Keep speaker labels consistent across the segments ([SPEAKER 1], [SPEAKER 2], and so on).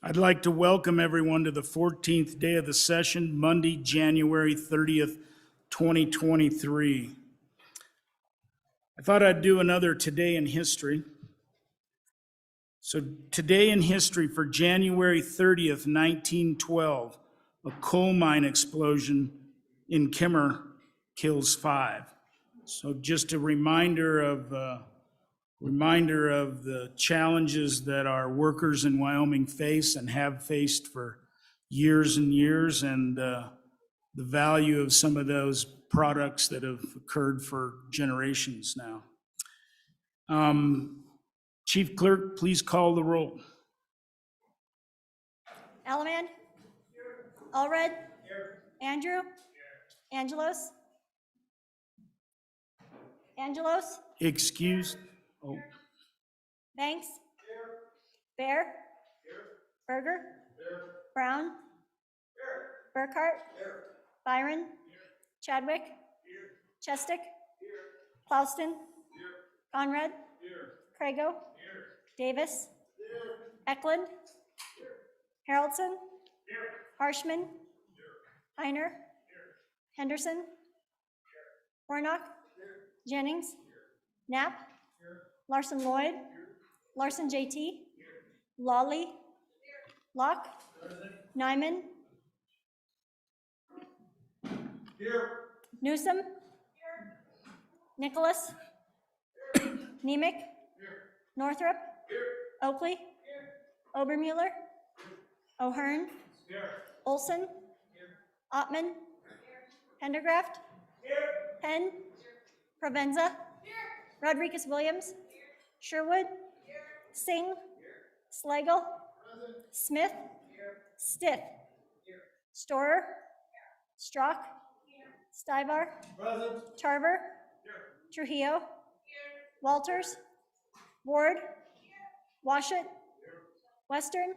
[SPEAKER 1] I'd like to welcome everyone to the 14th day of the session, Monday, January 30th, 2023. I thought I'd do another Today in History. So today in history for January 30th, 1912, a coal mine explosion in Kimmer kills 5. So just a reminder of the challenges that our workers in Wyoming face and have faced for years and years, and the value of some of those products that have occurred for generations now. Chief Clerk, please call the roll.
[SPEAKER 2] Alaman? Allred? Andrew? Angelos? Angelos?
[SPEAKER 1] Excused. Oh,
[SPEAKER 2] Banks? Bear? Berger? Brown? Burkhart? Byron? Chadwick? Chestick? Clouston? Conrad? Crago? Davis? Eklund? Haraldson? Harshman? Heiner? Henderson? Warnock? Jennings? Knapp? Larson Lloyd? Larson JT? Lawley? Locke? Nyman? Newsom? Nicholas? Nemec? Northrup? Oakley? Obermuller? O'Hearn? Olson? Ottman? Pendergraft? Penn? Provenza? Rodriguez Williams? Sherwood? Singh? Slagle? Smith? Stiff? Storer? Strock? Stivar? Tarver? Trujillo? Walters? Ward? Washut? Western?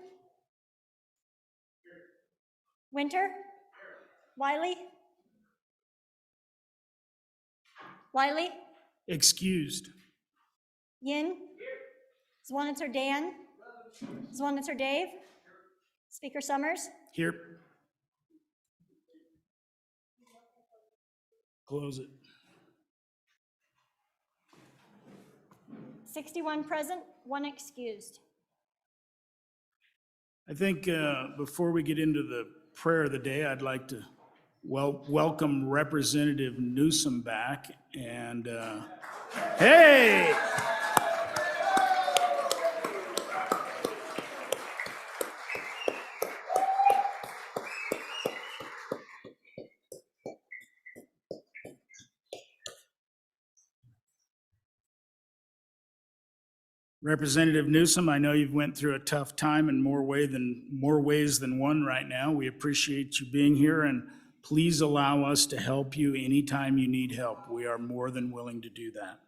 [SPEAKER 2] Winter? Wiley? Wiley?
[SPEAKER 1] excused.
[SPEAKER 2] Yin? Zwanitzer Dan? Zwanitzer Dave? Speaker Summers?
[SPEAKER 1] Here. Close it.
[SPEAKER 2] 61 present, 1 excused.
[SPEAKER 1] I think before we get into the prayer of the day, I'd like to welcome Representative Newsom back. And hey! Representative Newsom, I know you've went through a tough time in more ways than one right now. We appreciate you being here, and please allow us to help you anytime you need help. We are more than willing to do that.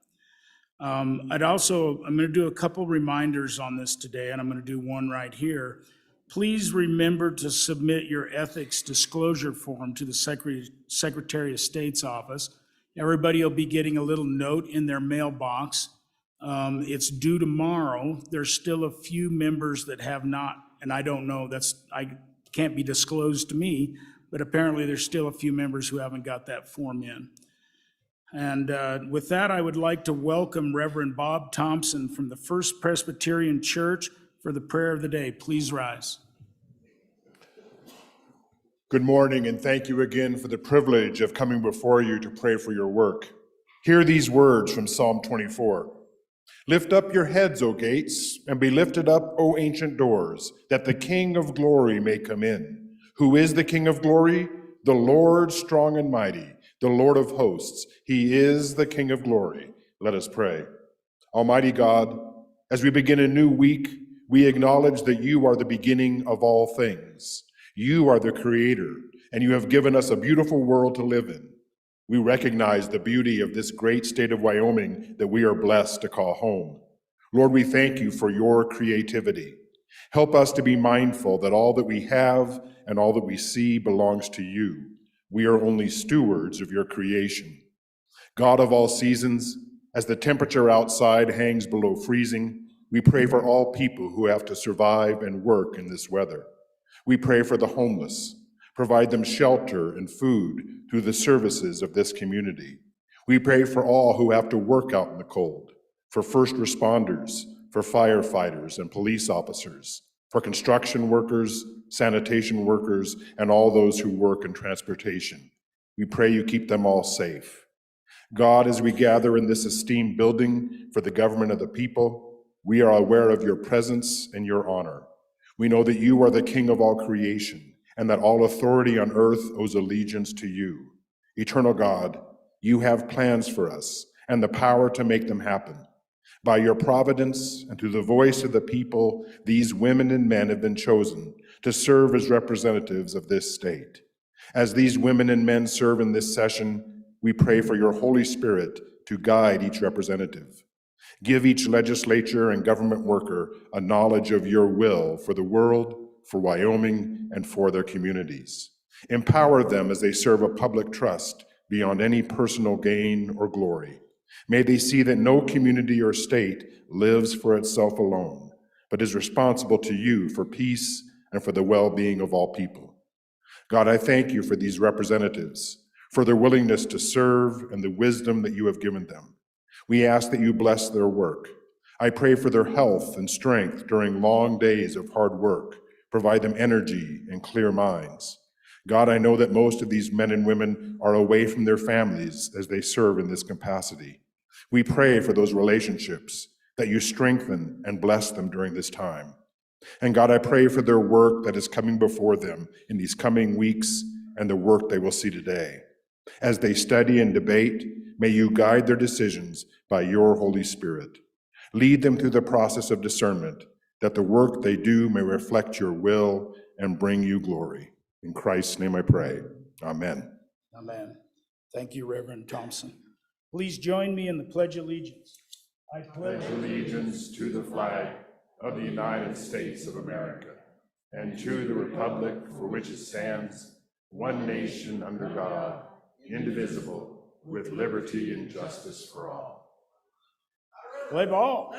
[SPEAKER 1] I'm going to do a couple reminders on this today, and I'm going to do one right here. Please remember to submit your ethics disclosure form to the Secretary of State's office. Everybody will be getting a little note in their mailbox. It's due tomorrow. There's still a few members that have not, and I don't know, I can't be disclosed to me, but apparently there's still a few members who haven't got that form in. And with that, I would like to welcome Reverend Bob Thompson from the First Presbyterian Church for the prayer of the day. Please rise.
[SPEAKER 3] Good morning, and thank you again for the privilege of coming before you to pray for your work. Hear these words from Psalm 24. Lift up your heads, O gates, and be lifted up, O ancient doors, that the King of glory may come in. Who is the King of glory? The Lord strong and mighty, the Lord of hosts. He is the King of glory. Let us pray. Almighty God, as we begin a new week, we acknowledge that you are the beginning of all things. You are the creator, and you have given us a beautiful world to live in. We recognize the beauty of this great state of Wyoming that we are blessed to call home. Lord, we thank you for your creativity. Help us to be mindful that all that we have and all that we see belongs to you. We are only stewards of your creation. God of all seasons, as the temperature outside hangs below freezing, We pray for all people who have to survive and work in this weather. We pray for the homeless. Provide them shelter and food through the services of this community. We pray for all who have to work out in the cold, for first responders, for firefighters and police officers, for construction workers, sanitation workers, and all those who work in transportation. We pray you keep them all safe. God, as we gather in this esteemed building for the government of the people, we are aware of your presence and your honor. We know that you are the King of all creation, and that all authority on earth owes allegiance to you. Eternal God, you have plans for us and the power to make them happen. By your providence and through the voice of the people, these women and men have been chosen to serve as representatives of this state. As these women and men serve in this session, we pray for your Holy Spirit to guide each representative. Give each legislature and government worker a knowledge of your will for the world, for Wyoming, and for their communities. Empower them as they serve a public trust beyond any personal gain or glory. May they see that no community or state lives for itself alone, but is responsible to you for peace and for the well-being of all people. God, I thank you for these representatives, for their willingness to serve and the wisdom that you have given them. We ask that you bless their work. I pray for their health and strength during long days of hard work. Provide them energy and clear minds. God, I know that most of these men and women are away from their families as they serve in this capacity. We pray for those relationships, that you strengthen and bless them during this time. And God, I pray for their work that is coming before them in these coming weeks and the work they will see today. As they study and debate, may you guide their decisions by your Holy Spirit. Lead them through the process of discernment, that the work they do may reflect your will and bring you glory. In Christ's name I pray. Amen.
[SPEAKER 1] Amen. Thank you, Reverend Thompson. Please join me in the Pledge of Allegiance. I pledge
[SPEAKER 3] Allegiance to the flag of the United States of America and to the republic for which it stands, one nation under God, indivisible, with liberty and justice for all.
[SPEAKER 1] play ball.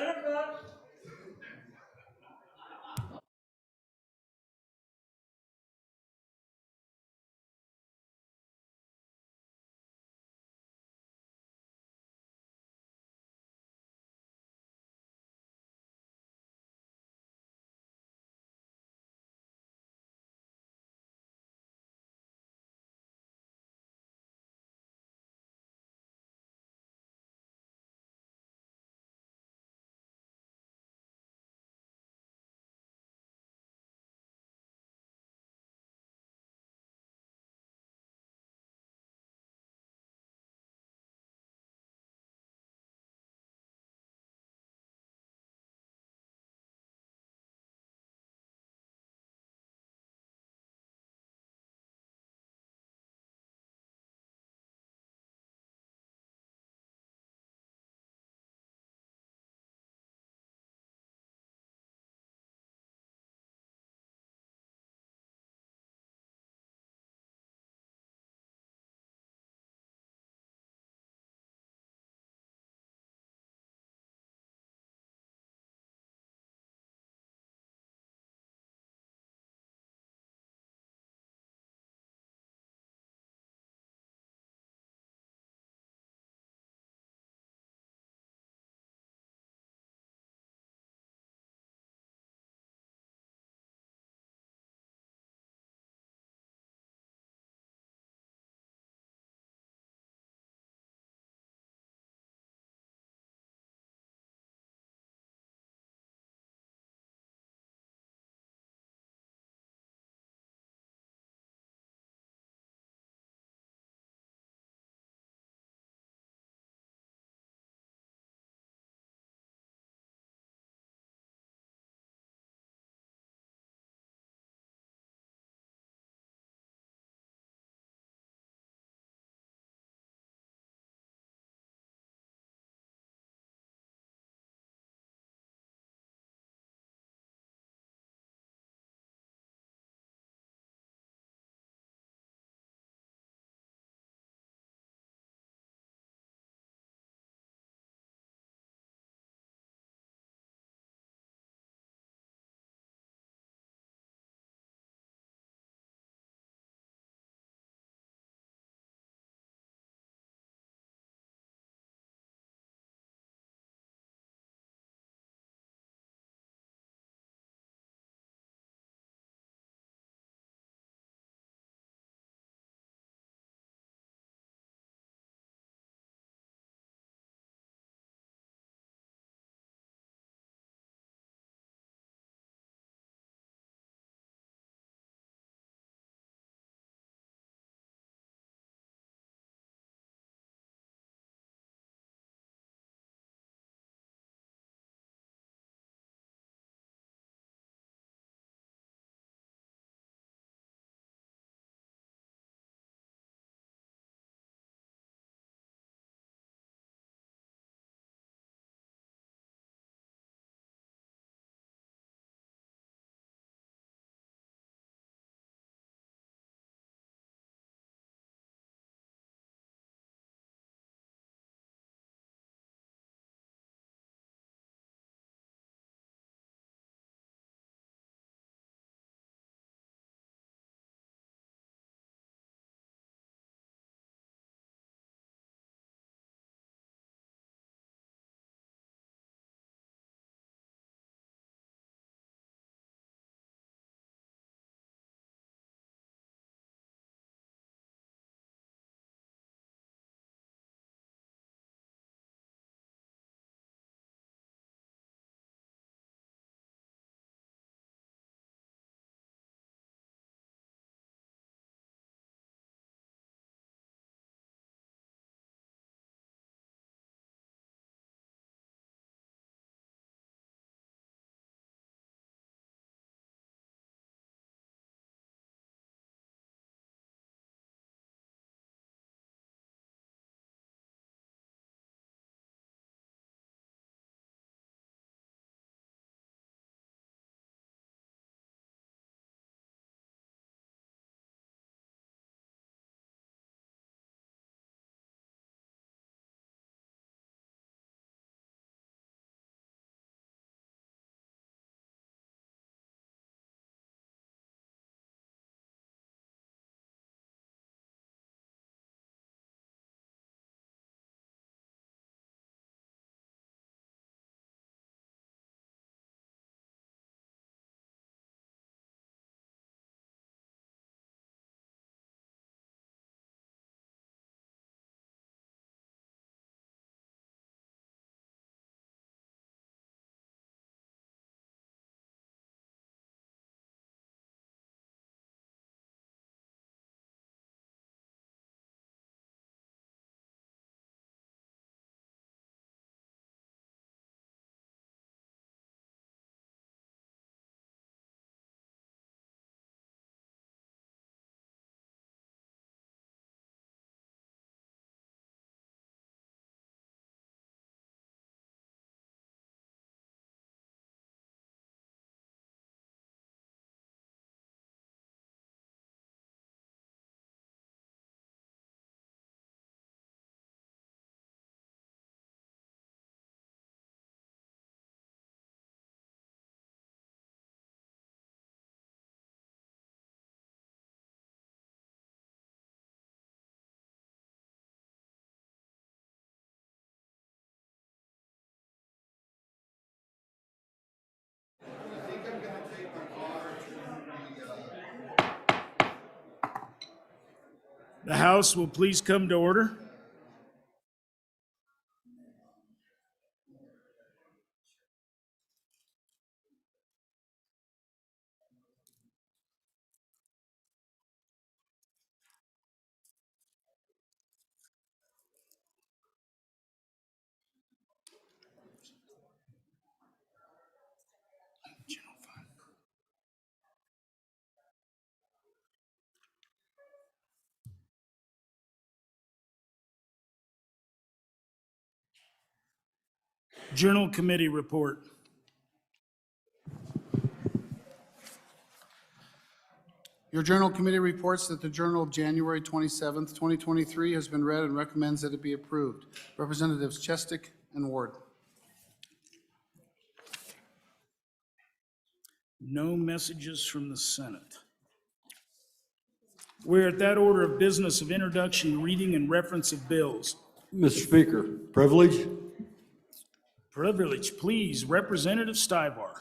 [SPEAKER 1] The House will please come to order. Journal Committee report.
[SPEAKER 4] Your Journal Committee reports that the Journal of January 27th, 2023 has been read and recommends that it be approved. Representatives Chestick and Ward.
[SPEAKER 1] No messages from the Senate. We're at that order of business of introduction, reading, and reference of bills.
[SPEAKER 5] Mr. Speaker, privilege.
[SPEAKER 1] Privilege, please. Representative Stivar.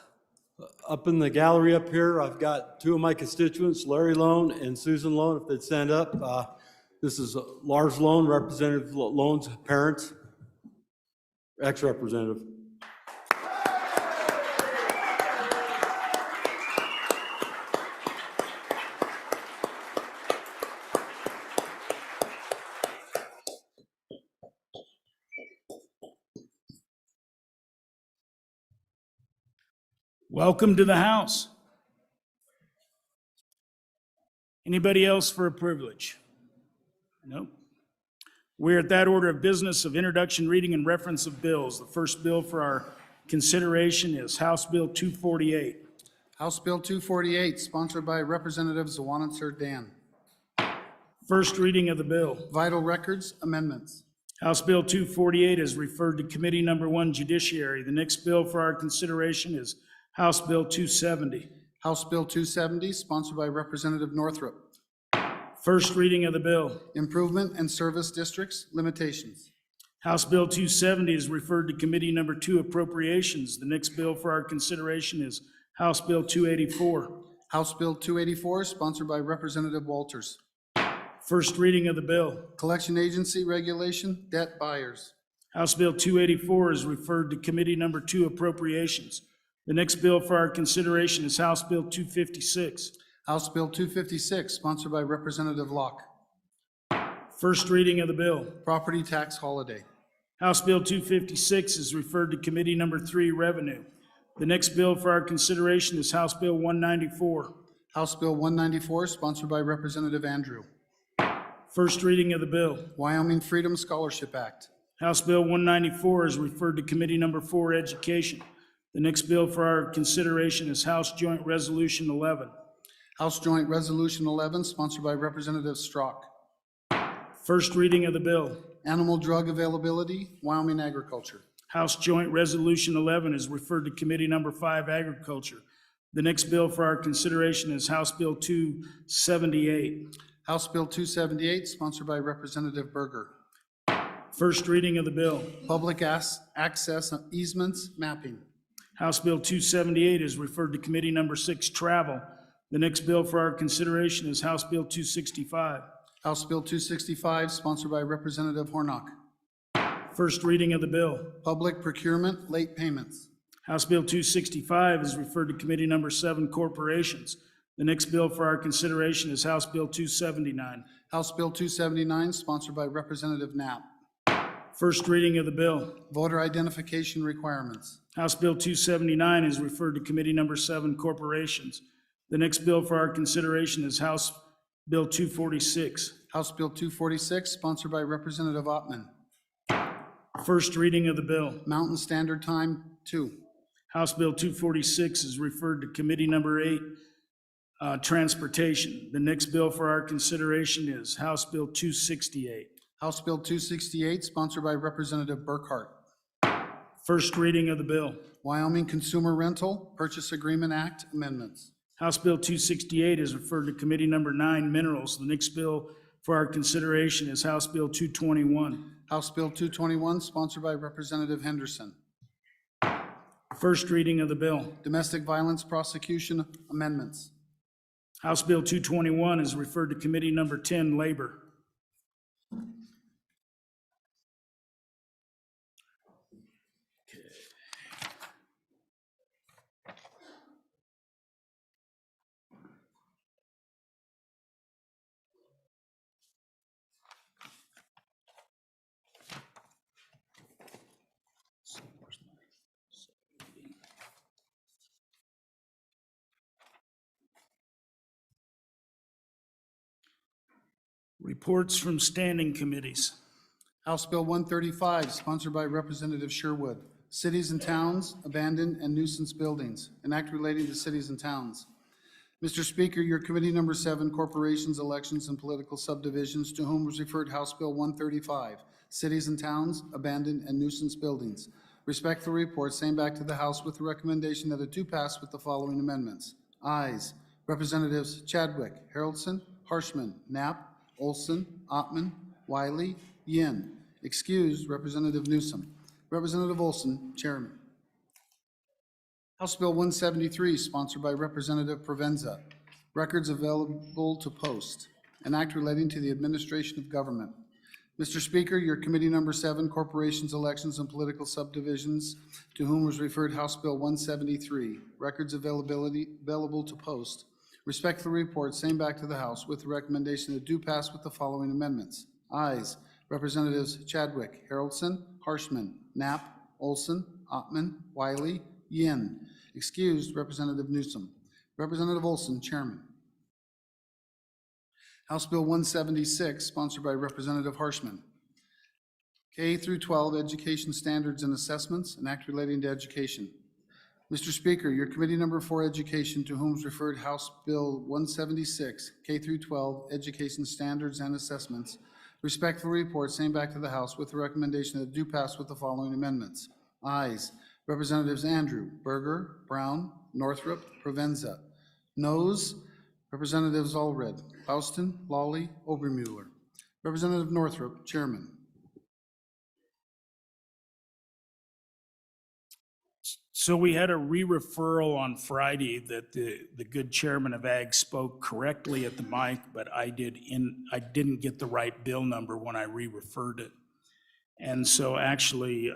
[SPEAKER 5] Up in the gallery up here, I've got two of my constituents, Larry Lone and Susan Lone, if they'd stand up. This is Lars Lone, Representative Lone's parents, ex-representative.
[SPEAKER 1] Welcome to the House. Anybody else for a privilege? Nope. We're at that order of business of introduction, reading, and reference of bills. The first bill for our consideration is House Bill 248.
[SPEAKER 4] House Bill 248, sponsored by Representative Zawannitzer Dan.
[SPEAKER 1] First reading of the bill.
[SPEAKER 4] Vital Records Amendments.
[SPEAKER 1] House Bill 248 is referred to Committee Number 1, Judiciary. The next bill for our consideration is House Bill 270.
[SPEAKER 4] House Bill 270, sponsored by Representative Northrup.
[SPEAKER 1] First reading of the bill.
[SPEAKER 4] Improvement and Service Districts Limitations.
[SPEAKER 1] House Bill 270 is referred to Committee Number 2, Appropriations. The next bill for our consideration is House Bill 284.
[SPEAKER 4] House Bill 284, sponsored by Representative Walters.
[SPEAKER 1] First reading of the bill.
[SPEAKER 4] Collection Agency Regulation, Debt Buyers.
[SPEAKER 1] House Bill 284 is referred to Committee Number 2, Appropriations. The next bill for our consideration is House Bill 256.
[SPEAKER 4] House Bill 256, sponsored by Representative Locke.
[SPEAKER 1] First reading of the bill.
[SPEAKER 4] Property Tax Holiday.
[SPEAKER 1] House Bill 256 is referred to Committee Number 3, Revenue. The next bill for our consideration is House Bill 194.
[SPEAKER 4] House Bill 194, sponsored by Representative Andrew.
[SPEAKER 1] First reading of the bill.
[SPEAKER 4] Wyoming Freedom Scholarship Act.
[SPEAKER 1] House Bill 194 is referred to Committee Number 4, Education. The next bill for our consideration is House Joint Resolution 11.
[SPEAKER 4] House Joint Resolution 11, sponsored by Representative Strzok.
[SPEAKER 1] First reading of the bill.
[SPEAKER 4] Animal Drug Availability, Wyoming Agriculture.
[SPEAKER 1] House Joint Resolution 11 is referred to Committee Number 5, Agriculture. The next bill for our consideration is House Bill 278.
[SPEAKER 4] House Bill 278, sponsored by Representative Berger.
[SPEAKER 1] First reading of the bill.
[SPEAKER 4] Public Access Easements Mapping.
[SPEAKER 1] House Bill 278 is referred to Committee Number 6, Travel. The next bill for our consideration is House Bill 265.
[SPEAKER 4] House Bill 265, sponsored by Representative Hornock.
[SPEAKER 1] First reading of the bill.
[SPEAKER 4] Public Procurement Late Payments.
[SPEAKER 1] House Bill 265 is referred to Committee Number 7, Corporations. The next bill for our consideration is House Bill 279.
[SPEAKER 4] House Bill 279, sponsored by Representative Knapp.
[SPEAKER 1] First reading of the bill.
[SPEAKER 4] Voter Identification Requirements.
[SPEAKER 1] House Bill 279 is referred to Committee Number 7, Corporations. The next bill for our consideration is House Bill 246.
[SPEAKER 4] House Bill 246, sponsored by Representative Ottman.
[SPEAKER 1] First reading of the bill.
[SPEAKER 4] Mountain Standard Time 2.
[SPEAKER 1] House Bill 246 is referred to Committee Number 8, Transportation. The next bill for our consideration is House Bill 268.
[SPEAKER 4] House Bill 268, sponsored by Representative Burkhart.
[SPEAKER 1] First reading of the bill.
[SPEAKER 4] Wyoming Consumer Rental Purchase Agreement Act Amendments.
[SPEAKER 1] House Bill 268 is referred to Committee Number 9, Minerals. The next bill for our consideration is House Bill 221.
[SPEAKER 4] House Bill 221, sponsored by Representative Henderson.
[SPEAKER 1] First reading of the bill.
[SPEAKER 4] Domestic Violence Prosecution Amendments.
[SPEAKER 1] House Bill 221 is referred to Committee Number 10, Labor. Reports from standing committees.
[SPEAKER 4] House Bill 135, sponsored by Representative Sherwood. Cities and towns, abandoned and nuisance buildings, an act relating to cities and towns. Mr. Speaker, your committee number 7, Corporations, Elections, and Political Subdivisions, to whom was referred House Bill 135, Cities and Towns, Abandoned and Nuisance Buildings. Respectful report, same back to the House with the recommendation that it do pass with the following amendments. Ayes, Representatives Chadwick, Haroldson, Harshman, Knapp, Olson, Ottman, Wiley, Yin. Excused, Representative Newsom. Representative Olson, Chairman. House Bill 173, sponsored by Representative Provenza. Records available to post. An act relating to the administration of government. Mr. Speaker, your committee number 7, Corporations, Elections, and Political Subdivisions, to whom was referred House Bill 173, records available to post. Respectful report, same back to the House with the recommendation that do pass with the following amendments. Ayes, Representatives Chadwick, Haroldson, Harshman, Knapp, Olson, Ottman, Wiley, Yin. Excused, Representative Newsom. Representative Olson, Chairman. House Bill 176, sponsored by Representative Harshman. K through 12 Education Standards and Assessments, an act relating to education. Mr. Speaker, your committee number 4, Education, to whom is referred House Bill 176, K through 12 Education Standards and Assessments. Respectful report, same back to the House with the recommendation that do pass with the following amendments. Ayes, Representatives Andrew, Berger, Brown, Northrup, Provenza. Noes, Representatives Allred, Houston, Lawley, Obermueller. Representative Northrup, Chairman.
[SPEAKER 1] So we had a re-referral on Friday that the good chairman of Ag spoke correctly at the mic, but I didn't get the right bill number when I re-referred it. And so actually,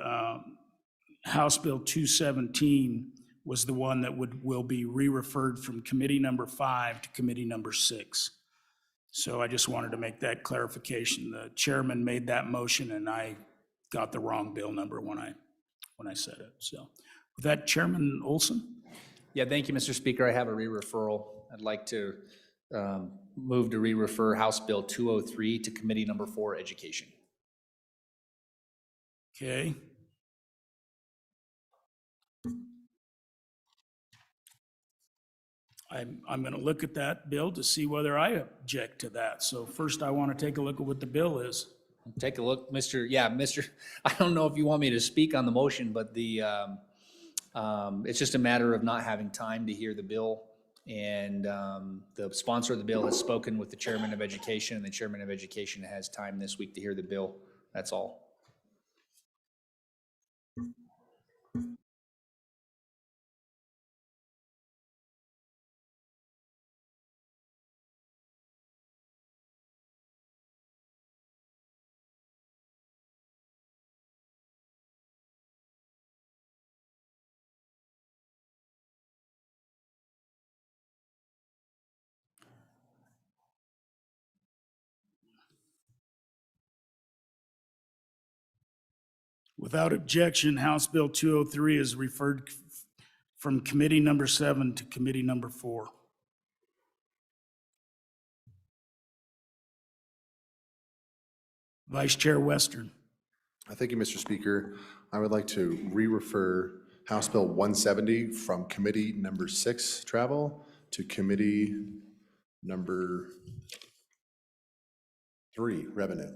[SPEAKER 1] House Bill 217 was the one that will be re-referred from committee number 5 to committee number 6. So I just wanted to make that clarification. The chairman made that motion and I got the wrong bill number when I said it. So with that, Chairman Olson?
[SPEAKER 6] Yeah, thank you, Mr. Speaker. I have a re-referral. I'd like to move to re-refer House Bill 203 to committee number 4, Education.
[SPEAKER 1] Okay. I'm going to look at that bill to see whether I object to that. So first, I want to take a look at what the bill is.
[SPEAKER 6] Take a look, Mr. I don't know if you want me to speak on the motion, but it's just a matter of not having time to hear the bill. And the sponsor of the bill has spoken with the chairman of education, and the chairman of education has time this week to hear the bill. That's all.
[SPEAKER 1] Without objection, House Bill 203 is referred from committee number 7 to committee number 4. Vice Chair Western.
[SPEAKER 7] Thank you, Mr. Speaker. I would like to re-refer House Bill 170 from committee number 6, travel, to committee number 3, revenue.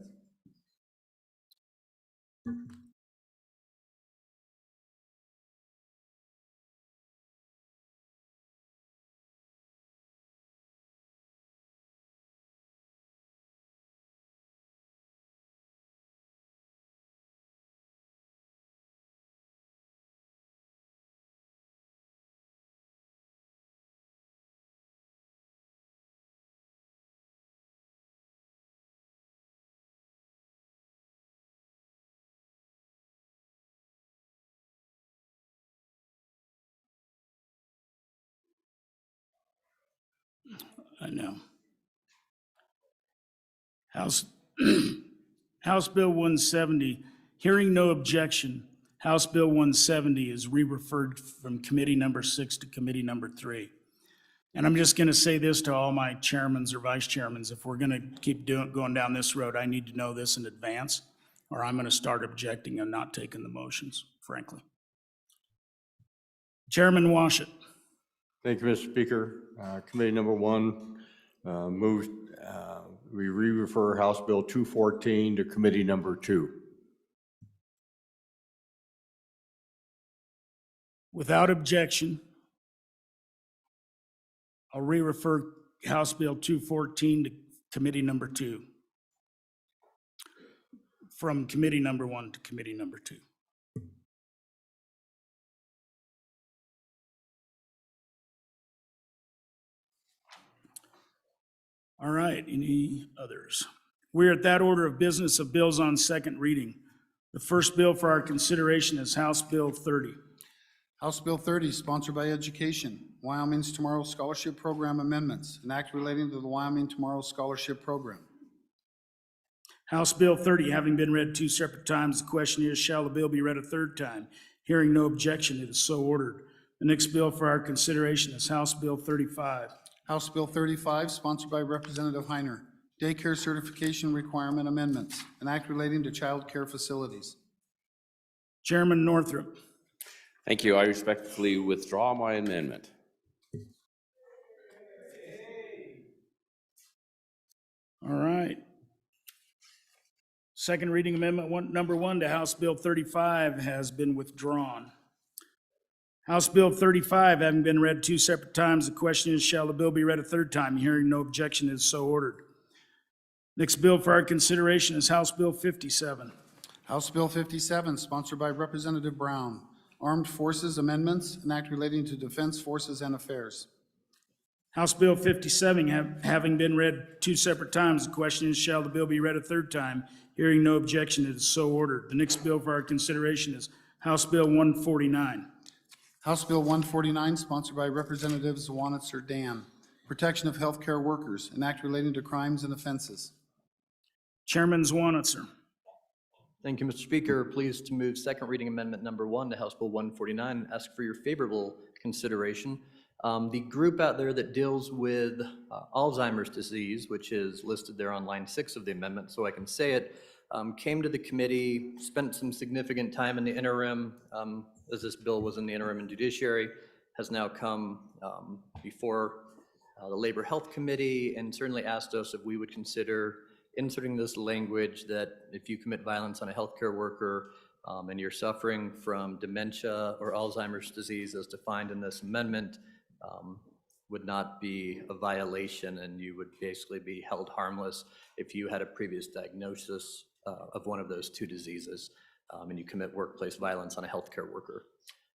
[SPEAKER 1] I know. House Bill 170, hearing no objection, House Bill 170 is re-referred from committee number 6 to committee number 3. And I'm just going to say this to all my chairmans or vice chairmans, if we're going to keep going down this road, I need to know this in advance, or I'm going to start objecting and not taking the motions, frankly. Chairman Washit.
[SPEAKER 5] Thank you, Mr. Speaker. Committee number one moves, we re-refer House Bill 214 to committee number 2.
[SPEAKER 1] Without objection, I'll re-refer House Bill 214 to committee number 2. From committee number 1 to committee number 2. All right, any others? We're at that order of business of bills on second reading. The first bill for our consideration is House Bill 30.
[SPEAKER 4] House Bill 30, sponsored by Education, Wyoming's Tomorrow Scholarship Program amendments, an act relating to the Wyoming Tomorrow Scholarship Program.
[SPEAKER 1] House Bill 30 having been read 2 separate times, the question is, shall the bill be read a third time? Hearing no objection, it is so ordered. The next bill for our consideration is House Bill 35.
[SPEAKER 4] House Bill 35, sponsored by Representative Heiner, daycare certification requirement amendments, an act relating to child care facilities.
[SPEAKER 1] Chairman Northrup.
[SPEAKER 8] Thank you. I respectfully withdraw my amendment.
[SPEAKER 1] All right. Second reading amendment number 1 to House Bill 35 has been withdrawn. House Bill 35 having been read 2 separate times, the question is, shall the bill be read a third time? Hearing no objection, it is so ordered. Next bill for our consideration is House Bill 57.
[SPEAKER 4] House Bill 57, sponsored by Representative Brown, Armed Forces Amendments, an act relating to Defense Forces and Affairs.
[SPEAKER 1] House Bill 57 having been read 2 separate times, the question is, shall the bill be read a third time? Hearing no objection, it is so ordered. The next bill for our consideration is House Bill 149.
[SPEAKER 4] House Bill 149, sponsored by Representative Zwanitzer Dan, Protection of Healthcare Workers, an act relating to crimes and offenses.
[SPEAKER 1] Chairman Zwanitzer.
[SPEAKER 9] Thank you, Mr. Speaker. Pleased to move second reading amendment number 1 to House Bill 149 and ask for your favorable consideration. The group out there that deals with Alzheimer's disease, which is listed there on line 6 of the amendment, so I can say it, came to the committee, spent some significant time in the interim, as this bill was in the interim in judiciary, has now come before the Labor Health Committee, and certainly asked us if we would consider inserting this language that if you commit violence on a healthcare worker and you're suffering from dementia or Alzheimer's disease as defined in this amendment, would not be a violation, and you would basically be held harmless if you had a previous diagnosis of one of those 2 diseases and you commit workplace violence on a healthcare worker.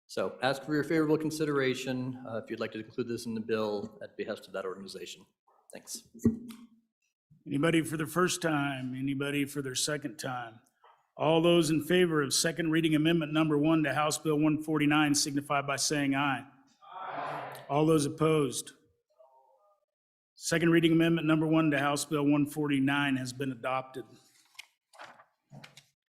[SPEAKER 9] So ask for your favorable consideration if you'd like to include this in the bill at behest of that organization. Thanks.
[SPEAKER 1] Anybody for their first time? Anybody for their second time? All those in favor of second reading amendment number 1 to House Bill 149 signify by saying aye. Aye. All those opposed? Second reading amendment number 1 to House Bill 149 has been adopted.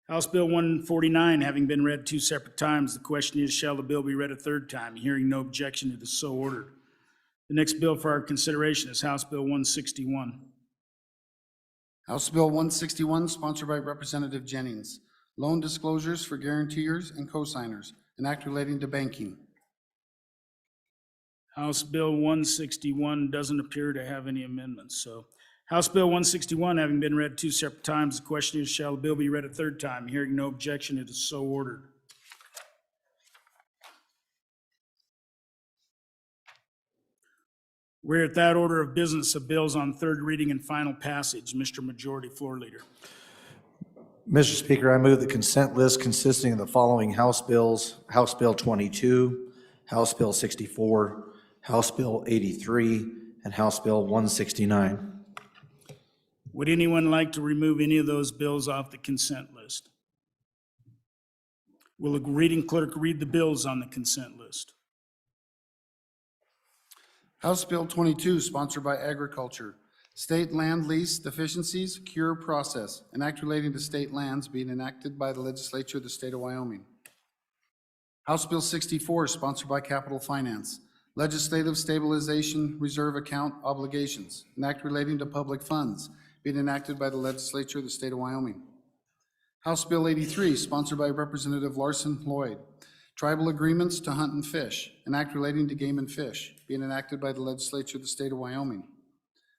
[SPEAKER 1] House Bill 149 having been read 2 separate times, the question is, shall the bill be read a third time? Hearing no objection, it is so ordered. The next bill for our consideration is House Bill 161.
[SPEAKER 4] House Bill 161, sponsored by Representative Jennings, loan disclosures for guarantors and cosigners, an act relating to banking.
[SPEAKER 1] House Bill 161 doesn't appear to have any amendments, so House Bill 161 having been read 2 separate times, the question is, shall the bill be read a third time? Hearing no objection, it is so ordered. We're at that order of business of bills on third reading and final passage. Mr. Majority Floor Leader.
[SPEAKER 10] Mr. Speaker, I move the consent list consisting of the following House bills: House Bill 22, House Bill 64, House Bill 83, and House Bill 169.
[SPEAKER 1] Would anyone like to remove any of those bills off the consent list? Will the reading clerk read the bills on the consent list?
[SPEAKER 4] House Bill 22, sponsored by Agriculture, State Land Lease Deficiencies Cure Process, an act relating to state lands being enacted by the legislature of the state of Wyoming. House Bill 64, sponsored by Capital Finance, Legislative Stabilization Reserve Account Obligations, an act relating to public funds being enacted by the legislature of the state of Wyoming. House Bill 83, sponsored by Representative Larson Lloyd, Tribal Agreements to Hunt and Fish, an act relating to game and fish being enacted by the legislature of the state of Wyoming.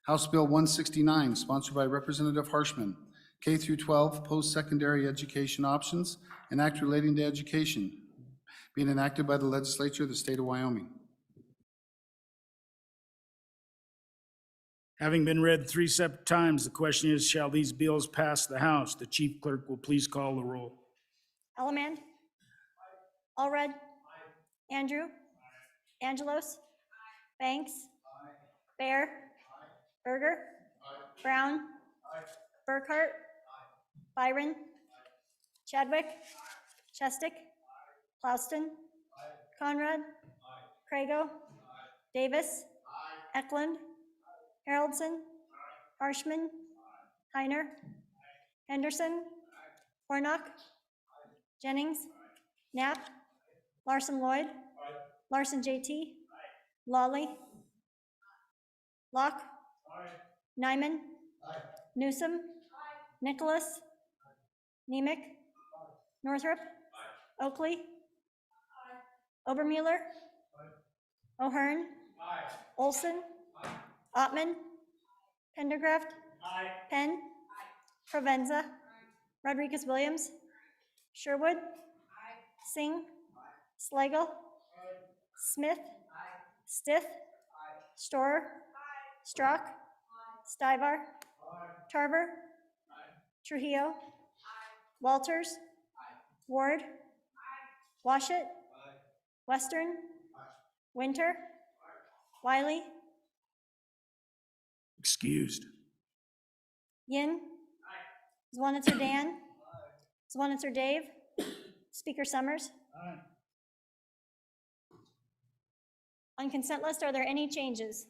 [SPEAKER 4] House Bill 169, sponsored by Representative Harshman, K through 12 post-secondary education options, an act relating to education being enacted by the legislature of the state of Wyoming.
[SPEAKER 1] Having been read 3 separate times, the question is, shall these bills pass the House? The chief clerk will please call the roll.
[SPEAKER 2] Ellerman? Allred? Andrew? Angelos? Banks? Bear? Berger? Brown? Burkhart? Byron? Chadwick? Chestick? Plouston? Conrad? Crago? Davis? Eklund? Haroldson? Harshman? Heiner? Henderson? Hornock? Jennings? Knapp? Larson Lloyd? Larson JT? Lawley? Locke? Nyman? Newsom? Nicholas? Nemec? Northrup? Oakley? Obermueller? O'Hearn? Olson? Ottman? Pendergraft? Penn? Provenza? Rodriguez-Williams? Sherwood? Singh? Slagle? Smith? Stith? Storer? Strock? Stivar? Tarver? Trujillo? Walters? Ward? Washit? Western? Winter? Wiley?
[SPEAKER 1] Excused.
[SPEAKER 2] Yin? Zwanitzer Dan? Zwanitzer Dave? Speaker Summers? On consent list, are there any changes?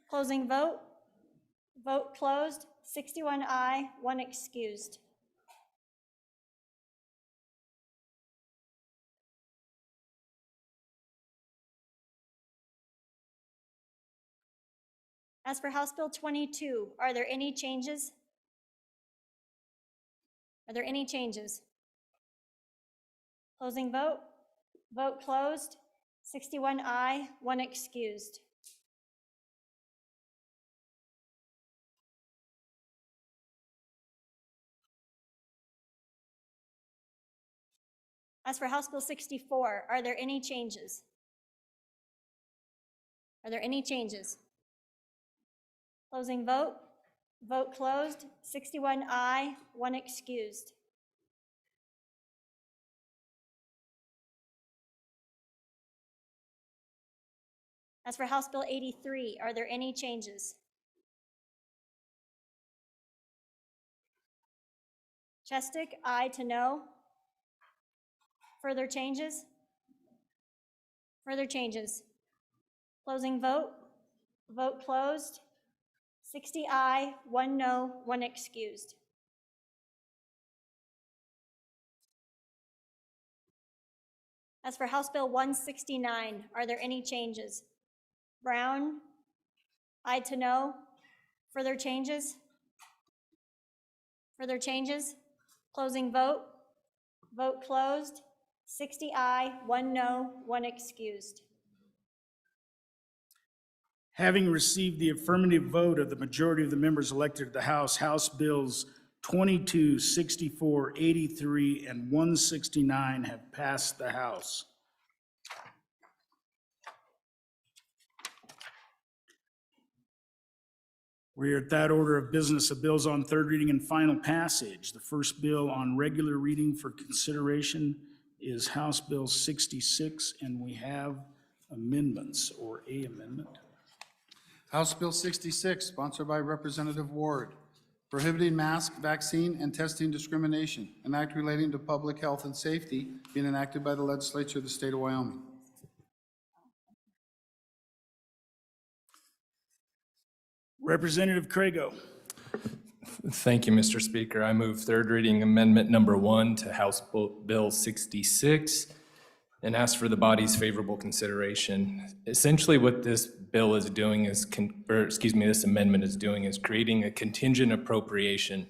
[SPEAKER 2] Closing vote. Vote closed. 61 aye, 1 excused. As for House Bill 22, are there any changes? Are there any changes? Closing vote. Vote closed. 61 aye, 1 excused. As for House Bill 64, are there any changes? Are there any changes? Closing vote. Vote closed. 61 aye, 1 excused. As for House Bill 83, are there any changes? Chestick, aye to no. Further changes? Further changes. Closing vote. Vote closed. 60 aye, 1 no, 1 excused. As for House Bill 169, are there any changes? Brown, aye to no. Further changes? Further changes? Closing vote. Vote closed. 60 aye, 1 no, 1 excused.
[SPEAKER 1] Having received the affirmative vote of the majority of the members elected to the House, House Bills 22, 64, 83, and 169 have passed the House. We're at that order of business of bills on third reading and final passage. The first bill on regular reading for consideration is House Bill 66, and we have amendments or a amendment.
[SPEAKER 4] House Bill 66, sponsored by Representative Ward, prohibiting mask, vaccine, and testing discrimination, an act relating to public health and safety being enacted by the legislature of the state of Wyoming.
[SPEAKER 1] Representative Crago.
[SPEAKER 11] Thank you, Mr. Speaker. I move third reading amendment number 1 to House Bill 66. and ask for the body's favorable consideration. Essentially, what this bill is doing is, this amendment is doing is creating a contingent appropriation.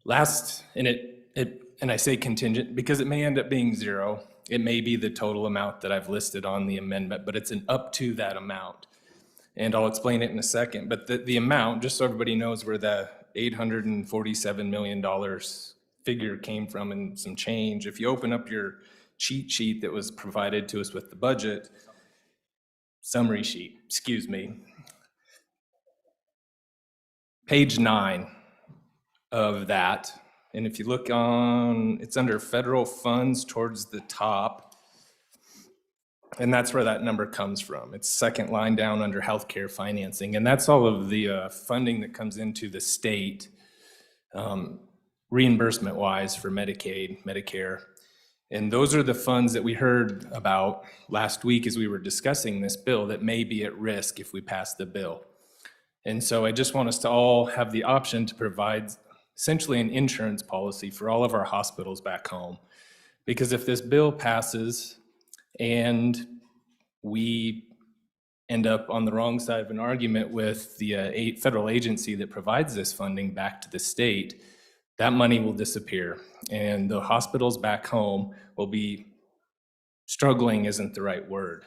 [SPEAKER 11] And I say contingent because it may end up being zero. It may be the total amount that I've listed on the amendment, but it's an up to that amount. And I'll explain it in a second. But the amount, just so everybody knows where the $847 million figure came from and some change, if you open up your cheat sheet that was provided to us with the budget, summary sheet, page 9 of that. And if you look on, it's under federal funds towards the top. And that's where that number comes from. It's second line down under healthcare financing. And that's all of the funding that comes into the state reimbursement-wise for Medicaid, Medicare. And those are the funds that we heard about last week as we were discussing this bill that may be at risk if we pass the bill. And so I just want us to all have the option to provide essentially an insurance policy for all of our hospitals back home. Because if this bill passes and we end up on the wrong side of an argument with the federal agency that provides this funding back to the state, that money will disappear. And the hospitals back home will be struggling isn't the right word.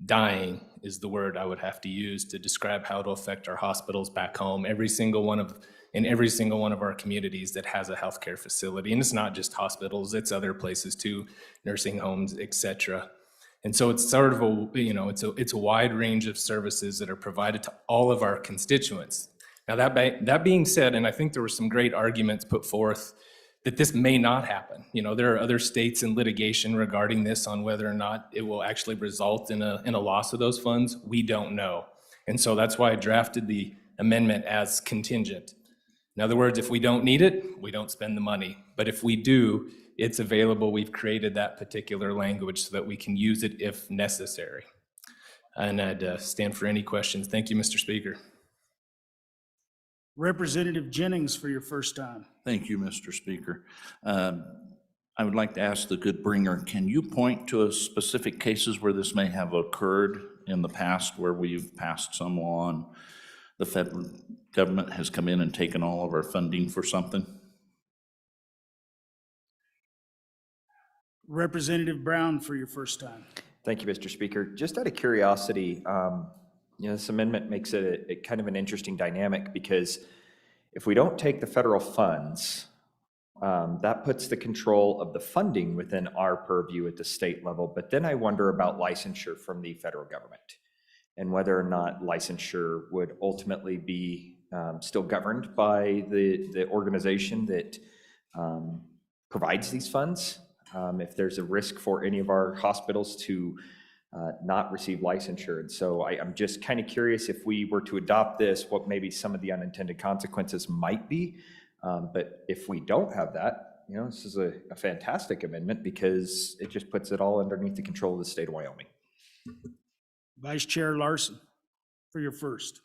[SPEAKER 11] Dying is the word I would have to use to describe how it'll affect our hospitals back home, in every single one of our communities that has a healthcare facility. And it's not just hospitals, it's other places too, nursing homes, etc. And so it's sort of it's a wide range of services that are provided to all of our constituents. Now that being said, and I think there were some great arguments put forth that this may not happen. There are other states in litigation regarding this on whether or not it will actually result in a loss of those funds. We don't know. And so that's why I drafted the amendment as contingent. In other words, if we don't need it, we don't spend the money. But if we do, it's available. We've created that particular language so that we can use it if necessary. And I'd stand for any questions. Thank you, Mr. Speaker.
[SPEAKER 1] Representative Jennings for your first time.
[SPEAKER 12] Thank you, Mr. Speaker. I would like to ask the good bringer, can you point to specific cases where this may have occurred in the past where we've passed some law and the federal government has come in and taken all of our funding for something?
[SPEAKER 1] Representative Brown for your first time.
[SPEAKER 13] Thank you, Mr. Speaker. Just out of curiosity, this amendment makes it a kind of an interesting dynamic because if we don't take the federal funds, that puts the control of the funding within our purview at the state level. But then I wonder about licensure from the federal government and whether or not licensure would ultimately be still governed by the organization that provides these funds. If there's a risk for any of our hospitals to not receive licensure. And so I'm just kind of curious if we were to adopt this, what maybe some of the unintended consequences might be. But if we don't have that, this is a fantastic amendment because it just puts it all underneath the control of the state of Wyoming.
[SPEAKER 1] Vice Chair Larson for your first.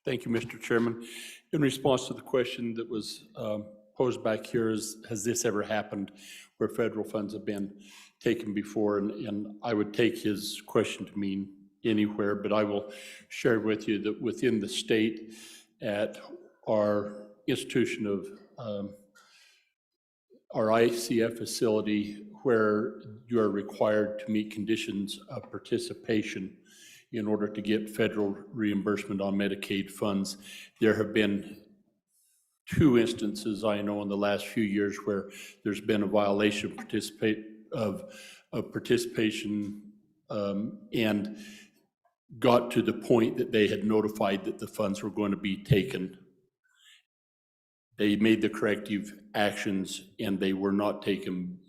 [SPEAKER 14] Thank you, Mr. Chairman. In response to the question that was posed back here, has this ever happened where federal funds have been taken before? And I would take his question to mean anywhere, but I will share with you that within the state at our institution of our ICF facility, where you are required to meet conditions of participation in order to get federal reimbursement on Medicaid funds, there have been 2 instances I know in the last few years where there's been a violation of participation and got to the point that they had notified that the funds were going to be taken. They made the corrective actions and they were not taken,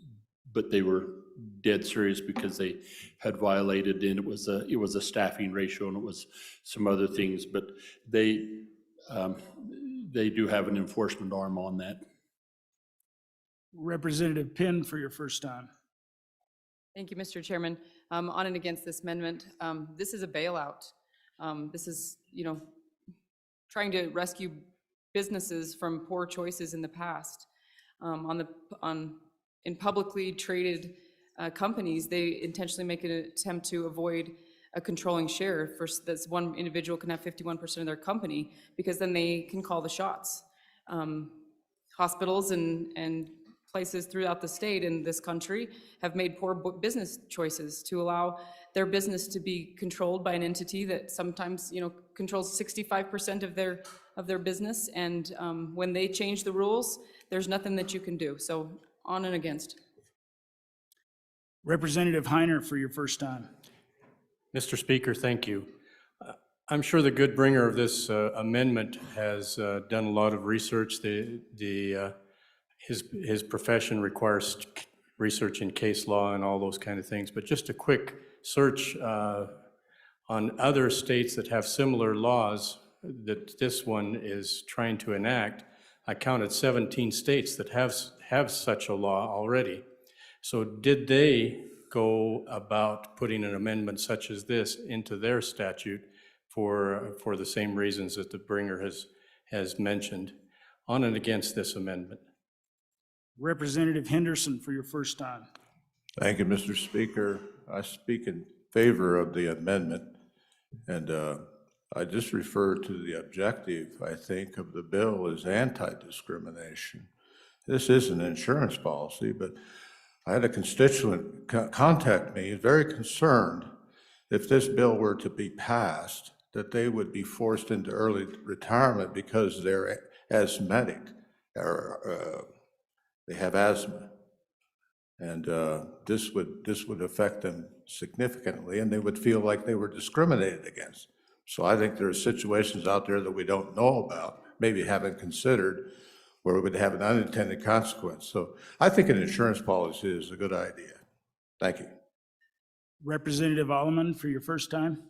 [SPEAKER 14] but they were dead serious because they had violated, and it was a staffing ratio and it was some other things, but they do have an enforcement arm on that.
[SPEAKER 1] Representative Penn for your first time.
[SPEAKER 15] Thank you, Mr. Chairman. On and against this amendment, this is a bailout. This is, trying to rescue businesses from poor choices in the past. In publicly traded companies, they intentionally make an attempt to avoid a controlling share. First, this one individual can have 51% of their company, because then they can call the shots. Hospitals and places throughout the state and this country have made poor business choices to allow their business to be controlled by an entity that sometimes, controls 65% of their business. And when they change the rules, there's nothing that you can do. So on and against.
[SPEAKER 1] Representative Heiner for your first time.
[SPEAKER 5] Mr. Speaker, thank you. I'm sure the good bringer of this amendment has done a lot of research. His profession requires research in case law and all those kind of things. But just a quick search on other states that have similar laws that this one is trying to enact. I counted 17 states that have such a law already. So did they go about putting an amendment such as this into their statute for the same reasons that the bringer has mentioned, on and against this amendment?
[SPEAKER 1] Representative Henderson for your first time.
[SPEAKER 16] Thank you, Mr. Speaker. I speak in favor of the amendment, and I just refer to the objective, I think, of the bill as anti-discrimination. This is an insurance policy, but I had a constituent contact me, very concerned if this bill were to be passed, that they would be forced into early retirement because they're asthmatic, or they have asthma. And this would affect them significantly, and they would feel like they were discriminated against. So I think there are situations out there that we don't know about, maybe haven't considered, where it would have an unintended consequence. So I think an insurance policy is a good idea. Thank you.
[SPEAKER 1] Representative Alleman for your first time.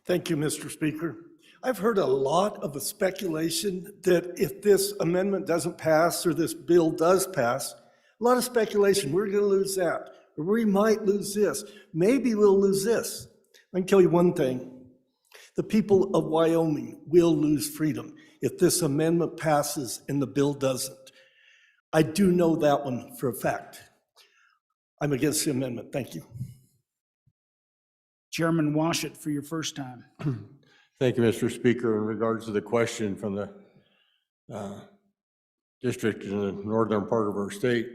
[SPEAKER 17] Thank you, Mr. Speaker. I've heard a lot of the speculation that if this amendment doesn't pass or this bill does pass, a lot of speculation, we're going to lose that, or we might lose this. Maybe we'll lose this. I can tell you one thing. The people of Wyoming will lose freedom if this amendment passes and the bill doesn't. I do know that one for a fact. I'm against the amendment. Thank you.
[SPEAKER 1] Chairman Washut for your first time.
[SPEAKER 5] Thank you, Mr. Speaker. In regards to the question from the district in the northern part of our state,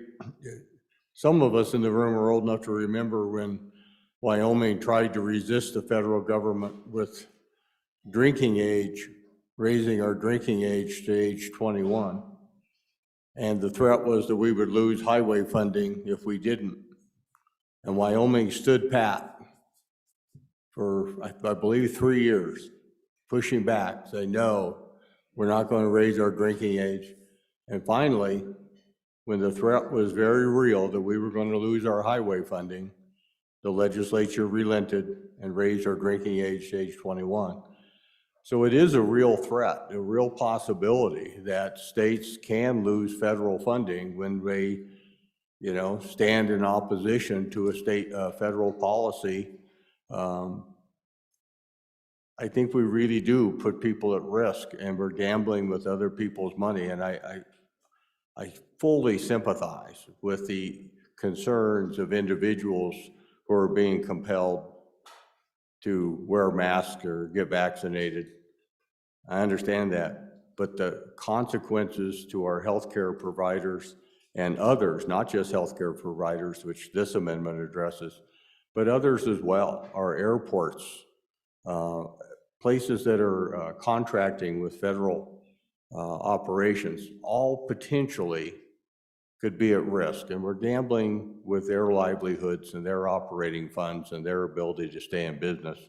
[SPEAKER 5] some of us in the room are old enough to remember when Wyoming tried to resist the federal government with drinking age, raising our drinking age to age 21. And the threat was that we would lose highway funding if we didn't. And Wyoming stood pat for, I believe, 3 years, pushing back, saying, no, we're not going to raise our drinking age. And finally, when the threat was very real that we were going to lose our highway funding, the legislature relented and raised our drinking age to age 21. So it is a real threat, a real possibility that states can lose federal funding when they, stand in opposition to a federal policy. I think we really do put people at risk, and we're gambling with other people's money. And I fully sympathize with the concerns of individuals who are being compelled to wear masks or get vaccinated. I understand that, but the consequences to our healthcare providers and others, not just healthcare providers, which this amendment addresses, but others as well, our airports, places that are contracting with federal operations, all potentially could be at risk. And we're gambling with their livelihoods and their operating funds and their ability to stay in business.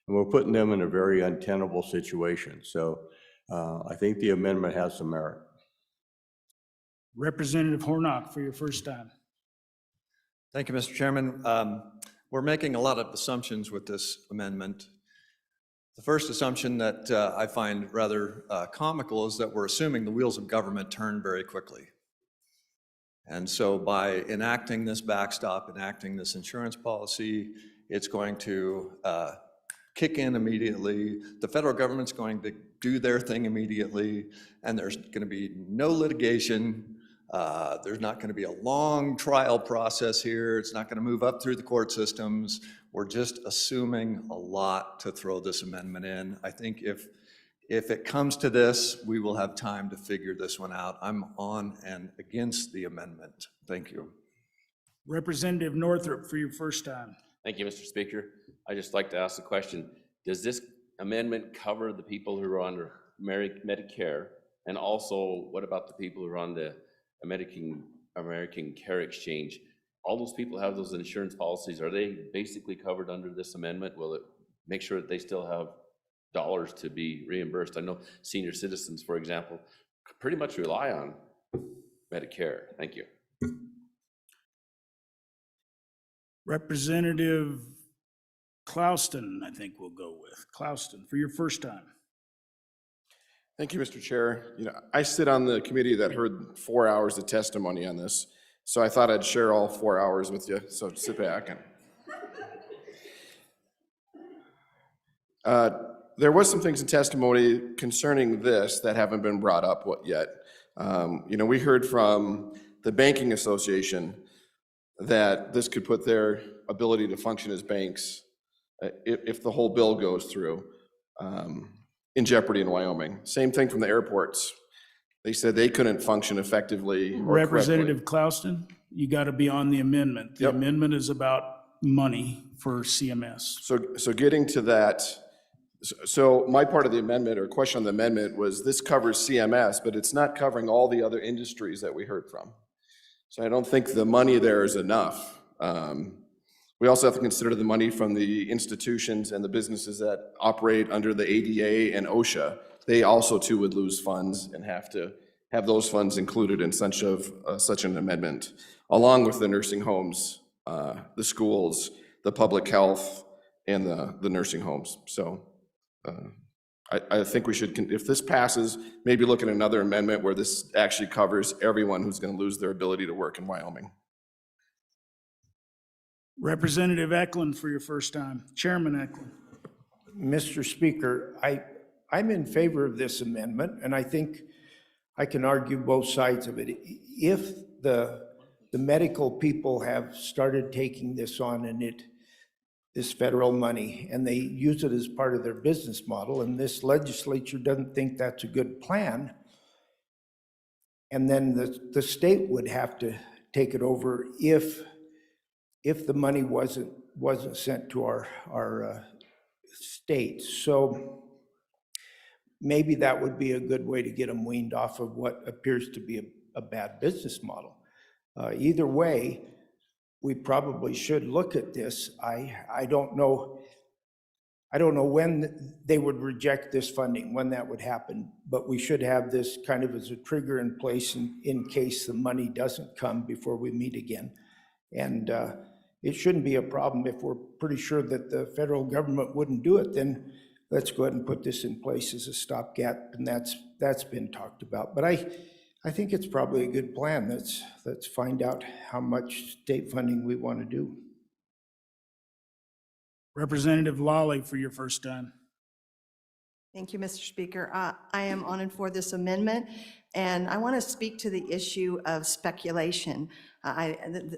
[SPEAKER 5] And we're putting them in a very untenable situation. So I think the amendment has some merit.
[SPEAKER 1] Representative Hornock for your first time.
[SPEAKER 18] Thank you, Mr. Chairman. We're making a lot of assumptions with this amendment. The first assumption that I find rather comical is that we're assuming the wheels of government turn very quickly. And so by enacting this backstop, enacting this insurance policy, it's going to kick in immediately. The federal government's going to do their thing immediately, and there's going to be no litigation. There's not going to be a long trial process here. It's not going to move up through the court systems. We're just assuming a lot to throw this amendment in. I think if it comes to this, we will have time to figure this one out. I'm on and against the amendment. Thank you.
[SPEAKER 1] Representative Northrup for your first time.
[SPEAKER 8] Thank you, Mr. Speaker. I'd just like to ask the question, does this amendment cover the people who are under Medicare? And also, what about the people who are on the American Care Exchange? All those people have those insurance policies. Are they basically covered under this amendment? Will it make sure that they still have dollars to be reimbursed? I know senior citizens, for example, pretty much rely on Medicare. Thank you.
[SPEAKER 1] Representative Clouston, I think we'll go with. Clouston, for your first time.
[SPEAKER 19] Thank you, Mr. Chair. I sit on the committee that heard 4 hours of testimony on this, so I thought I'd share all 4 hours with you, so sit back. There was some things in testimony concerning this that haven't been brought up yet. We heard from the Banking Association that this could put their ability to function as banks, if the whole bill goes through, in jeopardy in Wyoming. Same thing from the airports. They said they couldn't function effectively or
[SPEAKER 1] Representative
[SPEAKER 19] correctly.
[SPEAKER 1] Clouston, you got to be on the amendment. The amendment is about money for CMS.
[SPEAKER 19] So getting to that, so my part of the amendment or question on the amendment was this covers CMS, but it's not covering all the other industries that we heard from. So I don't think the money there is enough. We also have to consider the money from the institutions and the businesses that operate under the ADA and OSHA. They also too would lose funds and have to have those funds included in such an amendment, along with the nursing homes, the schools, the public health, and the nursing homes. So I think we should, if this passes, maybe look at another amendment where this actually covers everyone who's going to lose their ability to work in Wyoming.
[SPEAKER 1] Representative Eklund for your first time. Chairman Eklund.
[SPEAKER 20] Mr. Speaker, I'm in favor of this amendment, and I think I can argue both sides of it. If the medical people have started taking this on and this federal money, and they use it as part of their business model, and this legislature doesn't think that's a good plan, and then the state would have to take it over if the money wasn't sent to our states. So maybe that would be a good way to get them weaned off of what appears to be a bad business model. Either way, we probably should look at this. I don't know when they would reject this funding, when that would happen, but we should have this kind of as a trigger in place in case the money doesn't come before we meet again. And it shouldn't be a problem if we're pretty sure that the federal government wouldn't do it, then let's go ahead and put this in place as a stopgap, and that's been talked about. But I think it's probably a good plan. Let's find out how much state funding we want to do.
[SPEAKER 1] Representative Lawley for your first time.
[SPEAKER 21] Thank you, Mr. Speaker. I am on and for this amendment, and I want to speak to the issue of speculation.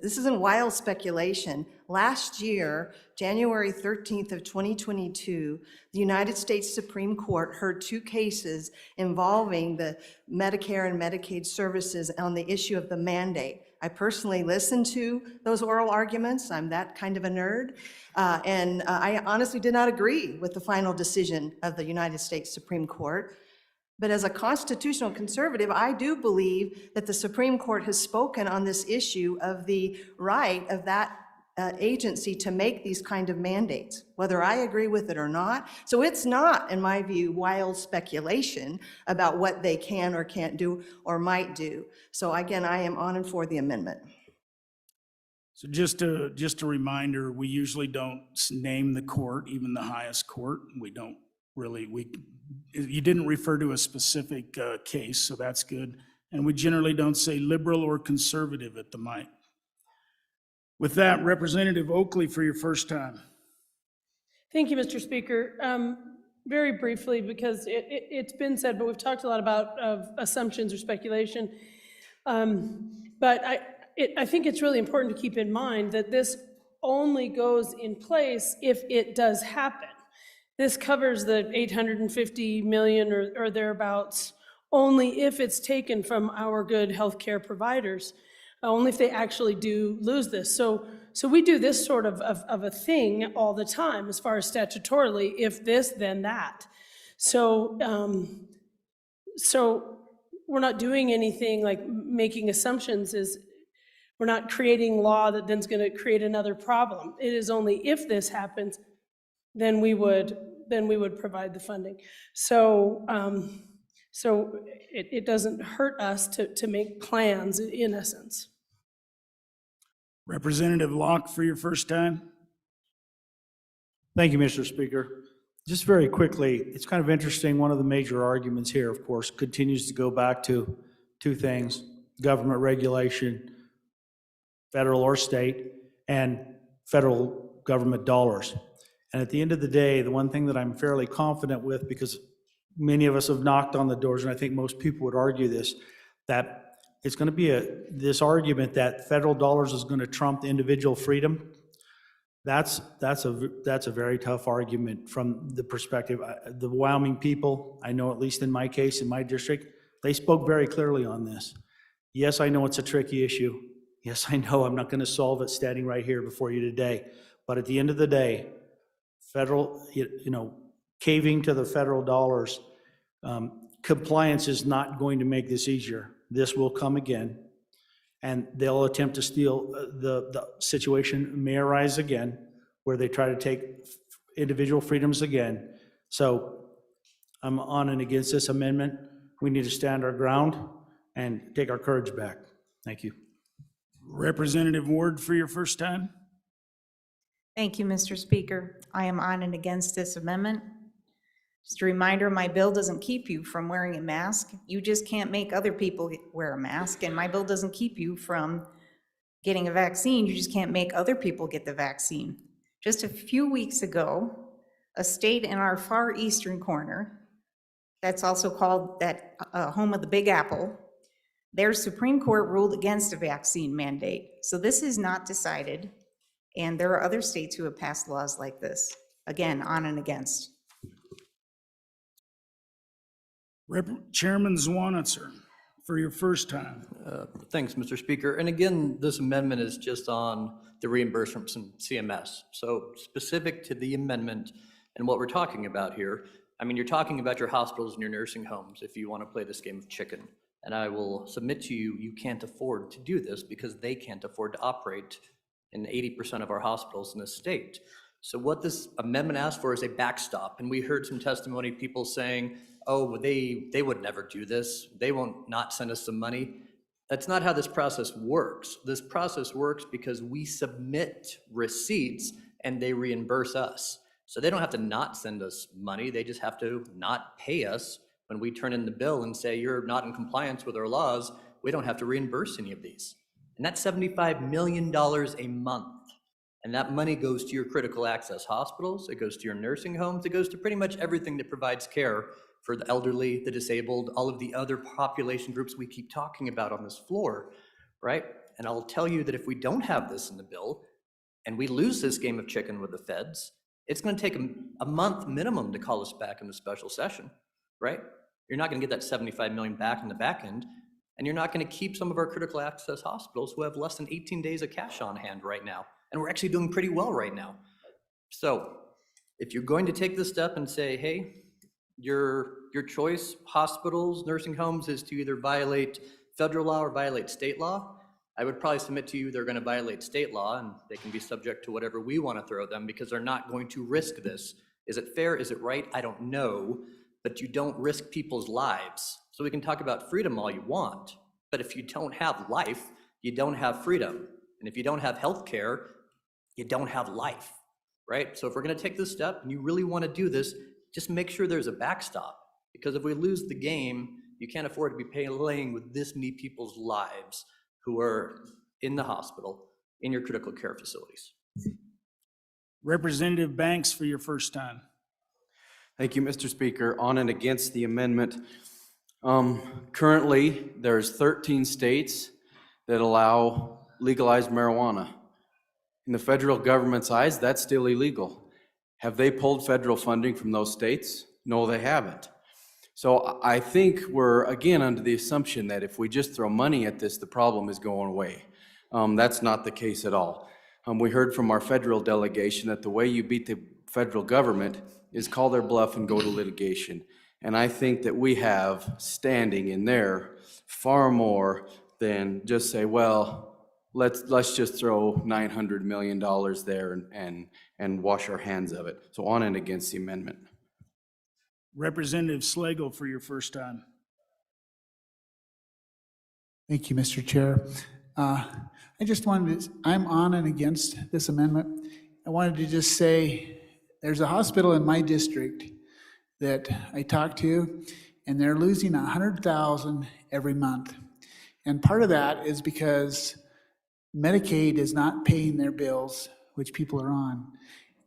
[SPEAKER 21] This isn't wild speculation. Last year, January 13th of 2022, the United States Supreme Court heard two cases involving the Medicare and Medicaid services on the issue of the mandate. I personally listened to those oral arguments. I'm that kind of a nerd. And I honestly did not agree with the final decision of the United States Supreme Court. But as a constitutional conservative, I do believe that the Supreme Court has spoken on this issue of the right of that agency to make these kind of mandates, whether I agree with it or not. So it's not, in my view, wild speculation about what they can or can't do or might do. So again, I am on and for the amendment.
[SPEAKER 1] So just a reminder, we usually don't name the court, even the highest court. We don't really, you didn't refer to a specific case, so that's good. And we generally don't say liberal or conservative at the mic. With that, Representative Oakley for your first time.
[SPEAKER 22] Thank you, Mr. Speaker. Very briefly, because it's been said, but we've talked a lot about assumptions or speculation. But I think it's really important to keep in mind that this only goes in place if it does happen. This covers the 850 million or thereabouts only if it's taken from our good healthcare providers, only if they actually do lose this. So we do this sort of a thing all the time as far as statutorily, if this, then that. So we're not doing anything like making assumptions. We're not creating law that then's going to create another problem. It is only if this happens, then we would provide the funding. So it doesn't hurt us to make plans in essence.
[SPEAKER 1] Representative Locke for your first time.
[SPEAKER 3] Thank you, Mr. Speaker. Just very quickly, it's kind of interesting, one of the major arguments here, of course, continues to go back to two things: government regulation, federal or state, and federal government dollars. And at the end of the day, the one thing that I'm fairly confident with, because many of us have knocked on the doors, and I think most people would argue this, that it's going to be this argument that federal dollars is going to trump individual freedom. That's a very tough argument from the perspective. The Wyoming people, I know at least in my case, in my district, they spoke very clearly on this. Yes, I know it's a tricky issue. Yes, I know I'm not going to solve it standing right here before you today. But at the end of the day, federal, caving to the federal dollars, compliance is not going to make this easier. This will come again, and they'll attempt to steal. The situation may arise again where they try to take individual freedoms again. So I'm on and against this amendment. We need to stand our ground and take our courage back. Thank you.
[SPEAKER 1] Representative Ward for your first time.
[SPEAKER 6] Thank you, Mr. Speaker. I am on and against this amendment. Just a reminder, my bill doesn't keep you from wearing a mask. You just can't make other people wear a mask, and my bill doesn't keep you from getting a vaccine. You just can't make other people get the vaccine. Just a few weeks ago, a state in our far eastern corner, that's also called home of the Big Apple, their Supreme Court ruled against a vaccine mandate. So this is not decided, and there are other states who have passed laws like this. Again, on and against.
[SPEAKER 1] Chairman Zwanitzer for your first time.
[SPEAKER 9] Thanks, Mr. Speaker. And again, this amendment is just on the reimbursement from CMS. So specific to the amendment and what we're talking about here, I mean, you're talking about your hospitals and your nursing homes if you want to play this game of chicken. And I will submit to you, you can't afford to do this because they can't afford to operate in 80% of our hospitals in this state. So what this amendment asks for is a backstop. And we heard some testimony, people saying, oh, they would never do this. They won't not send us some money. That's not how this process works. This process works because we submit receipts and they reimburse us. So they don't have to not send us money. They just have to not pay us when we turn in the bill and say, you're not in compliance with our laws. We don't have to reimburse any of these. And that's $75 million a month. And that money goes to your critical access hospitals. It goes to your nursing homes. It goes to pretty much everything that provides care for the elderly, the disabled, all of the other population groups we keep talking about on this floor, right? And I'll tell you that if we don't have this in the bill and we lose this game of chicken with the feds, it's going to take a month minimum to call us back in the special session, right? You're not going to get that $75 million back in the back end, and you're not going to keep some of our critical access hospitals who have less than 18 days of cash on hand right now. And we're actually doing pretty well right now. So if you're going to take this step and say, hey, your choice, hospitals, nursing homes, is to either violate federal law or violate state law, I would probably submit to you they're going to violate state law, and they can be subject to whatever we want to throw them because they're not going to risk this. Is it fair? Is it right? I don't know, but you don't risk people's lives. So we can talk about freedom all you want, but if you don't have life, you don't have freedom. And if you don't have health care, you don't have life, right? So if we're going to take this step and you really want to do this, just make sure there's a backstop, because if we lose the game, you can't afford to be playing with this many people's lives who are in the hospital, in your critical care facilities.
[SPEAKER 1] Representative Banks for your first time.
[SPEAKER 23] Thank you, Mr. Speaker. On and against the amendment.
[SPEAKER 7] Currently, there's 13 states that allow legalized marijuana. In the federal government's eyes, that's still illegal. Have they pulled federal funding from those states? No, they haven't. So I think we're, again, under the assumption that if we just throw money at this, the problem is going away. That's not the case at all. We heard from our federal delegation that the way you beat the federal government is call their bluff and go to litigation. And I think that we have standing in there far more than just say, well, let's just throw $900 million there and wash our hands of it. So on and against the amendment.
[SPEAKER 1] Representative Slagle for your first time.
[SPEAKER 10] Thank you, Mr. Chair. I just wanted to, I'm on and against this amendment. I wanted to just say, there's a hospital in my district that I talked to, and they're losing $100,000 every month. And part of that is because Medicaid is not paying their bills, which people are on.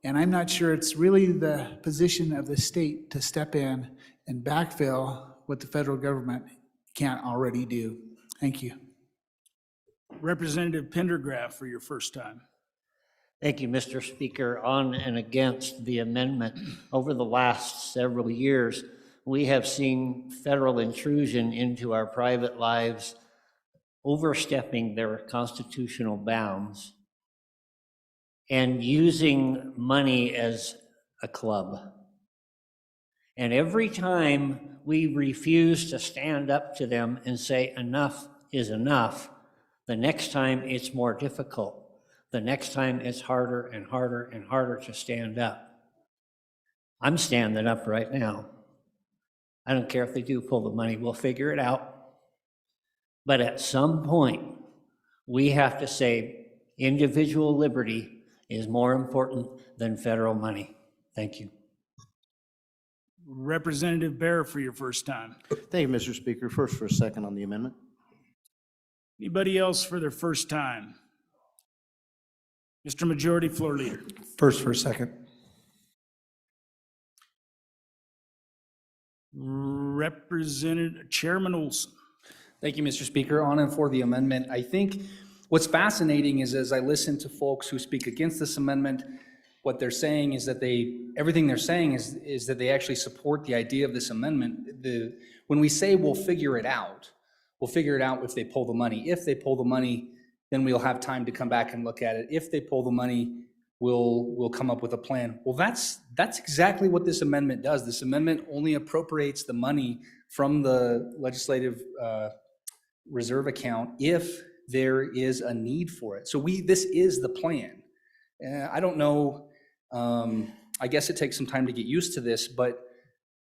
[SPEAKER 10] And I'm not sure it's really the position of the state to step in and backfill what the federal government can't already do. Thank you.
[SPEAKER 1] Representative Pendergraft for your first time.
[SPEAKER 23] Thank you, Mr. Speaker. On and against the amendment. Over the last several years, we have seen federal intrusion into our private lives, overstepping their constitutional bounds and using money as a club. And every time we refuse to stand up to them and say enough is enough, the next time it's more difficult. The next time it's harder and harder and harder to stand up. I'm standing up right now. I don't care if they do pull the money, we'll figure it out. But at some point, we have to say individual liberty is more important than federal money. Thank you.
[SPEAKER 1] Representative Bear for your first time.
[SPEAKER 24] Thank you, Mr. Speaker. First for a second on the amendment.
[SPEAKER 1] Anybody else for their first time? Mr. Majority Floor Leader.
[SPEAKER 17] First for a second.
[SPEAKER 1] Representative Chairman Olson.
[SPEAKER 25] Thank you, Mr. Speaker. On and for the amendment. I think what's fascinating is as I listen to folks who speak against this amendment, what they're saying is that everything they're saying is that they actually support the idea of this amendment. When we say we'll figure it out if they pull the money. If they pull the money, then we'll have time to come back and look at it. If they pull the money, we'll come up with a plan. Well, that's exactly what this amendment does. This amendment only appropriates the money from the legislative reserve account if there is a need for it. So this is the plan. I don't know, I guess it takes some time to get used to this, but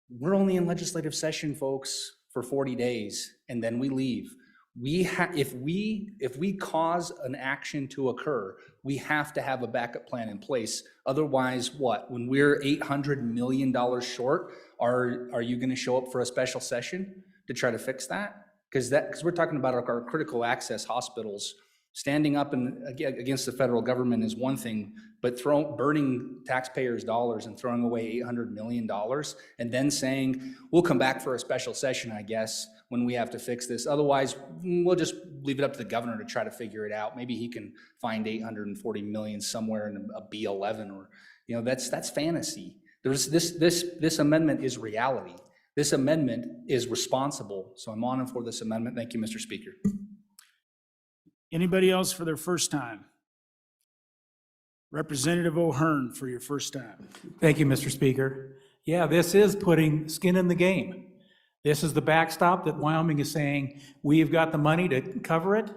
[SPEAKER 25] we're only in legislative session, folks, for 40 days, and then we leave. If we cause an action to occur, we have to have a backup plan in place. Otherwise, what? When we're $800 million short, are you going to show up for a special session to try to fix that? Because we're talking about our critical access hospitals. Standing up against the federal government is one thing, but burning taxpayers' dollars and throwing away $800 million and then saying, we'll come back for a special session, I guess, when we have to fix this. Otherwise, we'll just leave it up to the governor to try to figure it out. Maybe he can find $840 million somewhere in a B11 or, that's fantasy. This amendment is reality. This amendment is responsible. So I'm on and for this amendment. Thank you, Mr. Speaker.
[SPEAKER 1] Anybody else for their first time? Representative O'Hearn for your first time.
[SPEAKER 26] Thank you, Mr. Speaker. Yeah, this is putting skin in the game. This is the backstop that Wyoming is saying, we've got the money to cover it,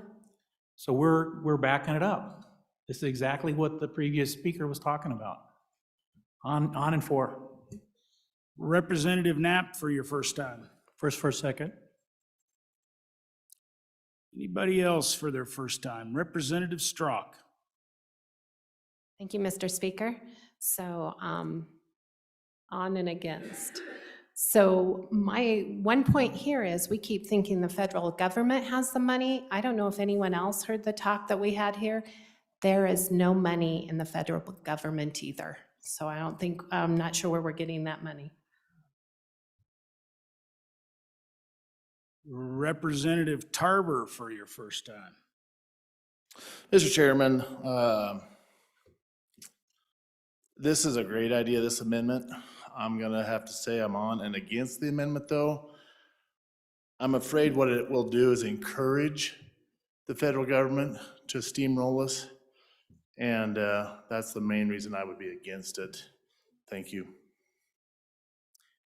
[SPEAKER 26] so we're backing it up. This is exactly what the previous speaker was talking about. On and for.
[SPEAKER 1] Representative Knapp for your first time.
[SPEAKER 3] First for a second.
[SPEAKER 1] Anybody else for their first time? Representative Strzok.
[SPEAKER 27] Thank you, Mr. Speaker. So on and against. So my one point here is we keep thinking the federal government has the money. I don't know if anyone else heard the talk that we had here. There is no money in the federal government either. So I'm not sure where we're getting that money.
[SPEAKER 1] Representative Tarver for your first time.
[SPEAKER 2] Mr. Chairman, this is a great idea, this amendment. I'm gonna have to say I'm on and against the amendment, though. I'm afraid what it will do is encourage the federal government to steamroll us, and that's the main reason I would be against it. Thank you.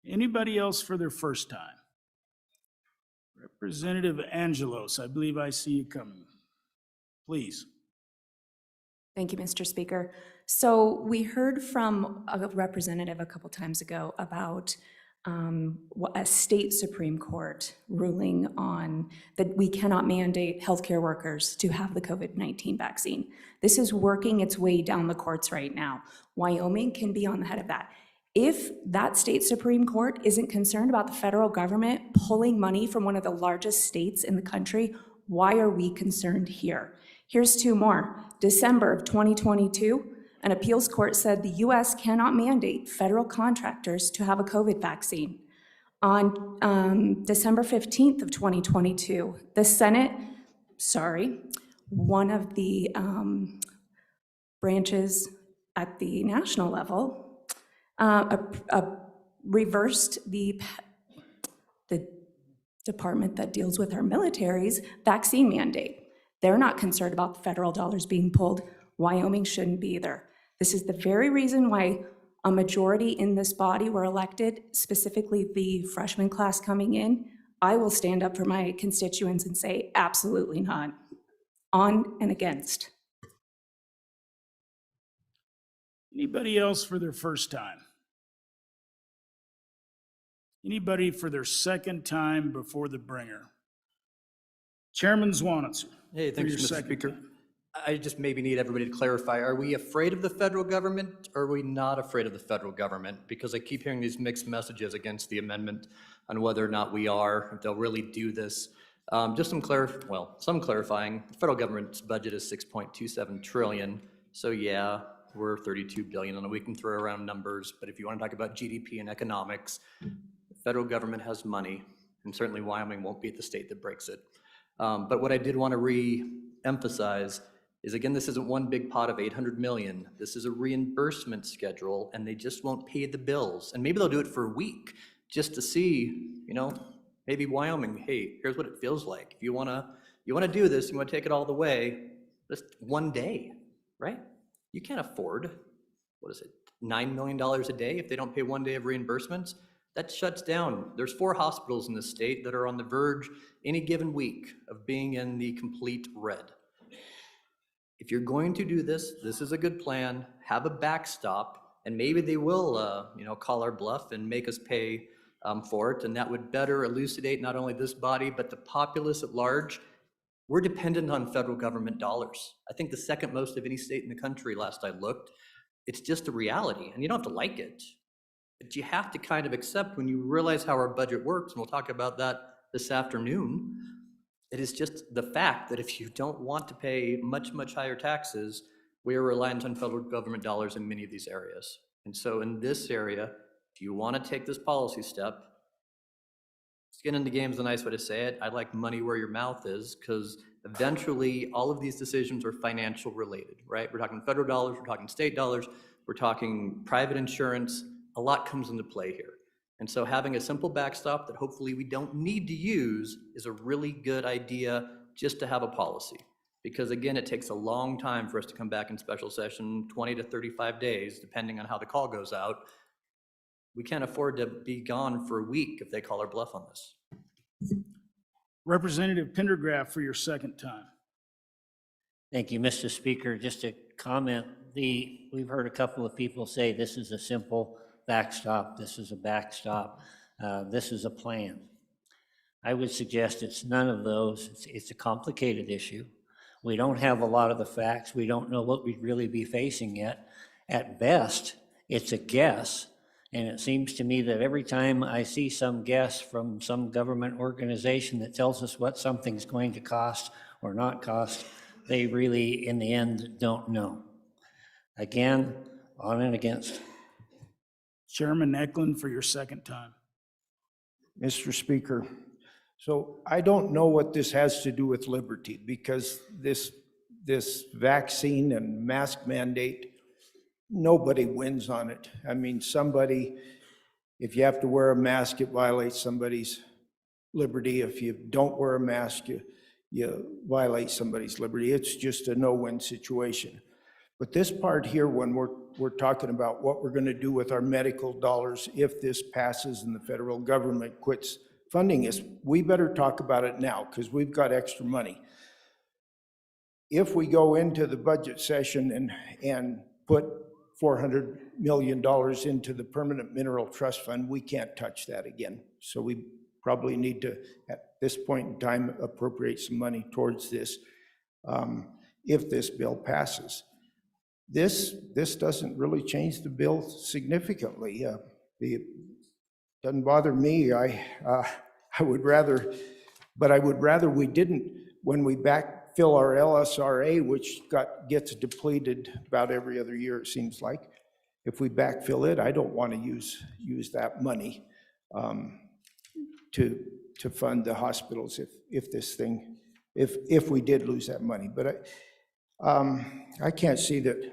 [SPEAKER 1] Anybody else for their first time? Representative Angelos, I believe I see you coming. Please.
[SPEAKER 4] Thank you, Mr. Speaker. So we heard from a representative a couple times ago about a state Supreme Court ruling on that we cannot mandate healthcare workers to have the COVID-19 vaccine. This is working its way down the courts right now. Wyoming can be on the head of that. If that state Supreme Court isn't concerned about the federal government pulling money from one of the largest states in the country, why are we concerned here? Here's two more. December of 2022, an appeals court said the US cannot mandate federal contractors to have a COVID vaccine. On December 15th of 2022, the Senate, one of the branches at the national level reversed the department that deals with our military's vaccine mandate. They're not concerned about the federal dollars being pulled. Wyoming shouldn't be either. This is the very reason why a majority in this body were elected, specifically the freshman class coming in. I will stand up for my constituents and say, absolutely not. On and against.
[SPEAKER 1] Anybody else for their first time? Anybody for their second time before the bringer? Chairman Zwanitzer.
[SPEAKER 9] Hey,
[SPEAKER 1] for
[SPEAKER 9] thanks,
[SPEAKER 1] your
[SPEAKER 9] Mr.
[SPEAKER 1] second
[SPEAKER 9] Speaker.
[SPEAKER 1] time.
[SPEAKER 9] I just maybe need everybody to clarify, are we afraid of the federal government, or are we not afraid of the federal government? Because I keep hearing these mixed messages against the amendment on whether or not we are, if they'll really do this. Just some clarifying. The federal government's budget is 6.27 trillion. So yeah, we're 32 billion, and we can throw around numbers, but if you want to talk about GDP and economics, the federal government has money, and certainly Wyoming won't be the state that breaks it. But what I did want to re-emphasize is, again, this isn't one big pot of 800 million. This is a reimbursement schedule, and they just won't pay the bills. And maybe they'll do it for a week just to see, maybe Wyoming, hey, here's what it feels like. If you wanna do this, you wanna take it all the way, just one day, right? You can't afford, $9 million a day if they don't pay 1 day of reimbursements? That shuts down. There's 4 hospitals in this state that are on the verge any given week of being in the complete red. If you're going to do this, this is a good plan. Have a backstop, and maybe they will, call our bluff and make us pay for it, and that would better elucidate not only this body, but the populace at large. We're dependent on federal government dollars. I think the second most of any state in the country, last I looked. It's just a reality, and you don't have to like it, but you have to kind of accept when you realize how our budget works, and we'll talk about that this afternoon. It is just the fact that if you don't want to pay much, much higher taxes, we are reliant on federal government dollars in many of these areas. And so in this area, if you want to take this policy step, skin in the game is a nice way to say it. I like money where your mouth is, because eventually all of these decisions are financial related, right? We're talking federal dollars, we're talking state dollars, we're talking private insurance. A lot comes into play here. And so having a simple backstop that hopefully we don't need to use is a really good idea, just to have a policy. Because again, it takes a long time for us to come back in special session, 20 to 35 days, depending on how the call goes out. We can't afford to be gone for a week if they call our bluff on this.
[SPEAKER 1] Representative Pendergraft for your second time.
[SPEAKER 23] Thank you, Mr. Speaker. Just a comment. We've heard a couple of people say this is a simple backstop, this is a backstop, this is a plan. I would suggest it's none of those. It's a complicated issue. We don't have a lot of the facts. We don't know what we'd really be facing yet. At best, it's a guess. And it seems to me that every time I see some guess from some government organization that tells us what something's going to cost or not cost, they really, in the end, don't know. Again, on and against.
[SPEAKER 1] Chairman Eklund for your second time.
[SPEAKER 20] Mr. Speaker, So I don't know what this has to do with liberty, because this vaccine and mask mandate, nobody wins on it. I mean, somebody, if you have to wear a mask, it violates somebody's liberty. If you don't wear a mask, you violate somebody's liberty. It's just a no-win situation. But this part here, when we're talking about what we're going to do with our medical dollars if this passes and the federal government quits funding us, we better talk about it now, because we've got extra money. If we go into the budget session and put $400 million into the Permanent Mineral Trust Fund, we can't touch that again. So we probably need to, at this point in time, appropriate some money towards this if this bill passes. This doesn't really change the bill significantly. It doesn't bother me. I would rather, but I would rather we didn't, when we backfill our LSRA, which gets depleted about every other year, it seems like. If we backfill it, I don't want to use that money to fund the hospitals if we did lose that money. But I can't see that.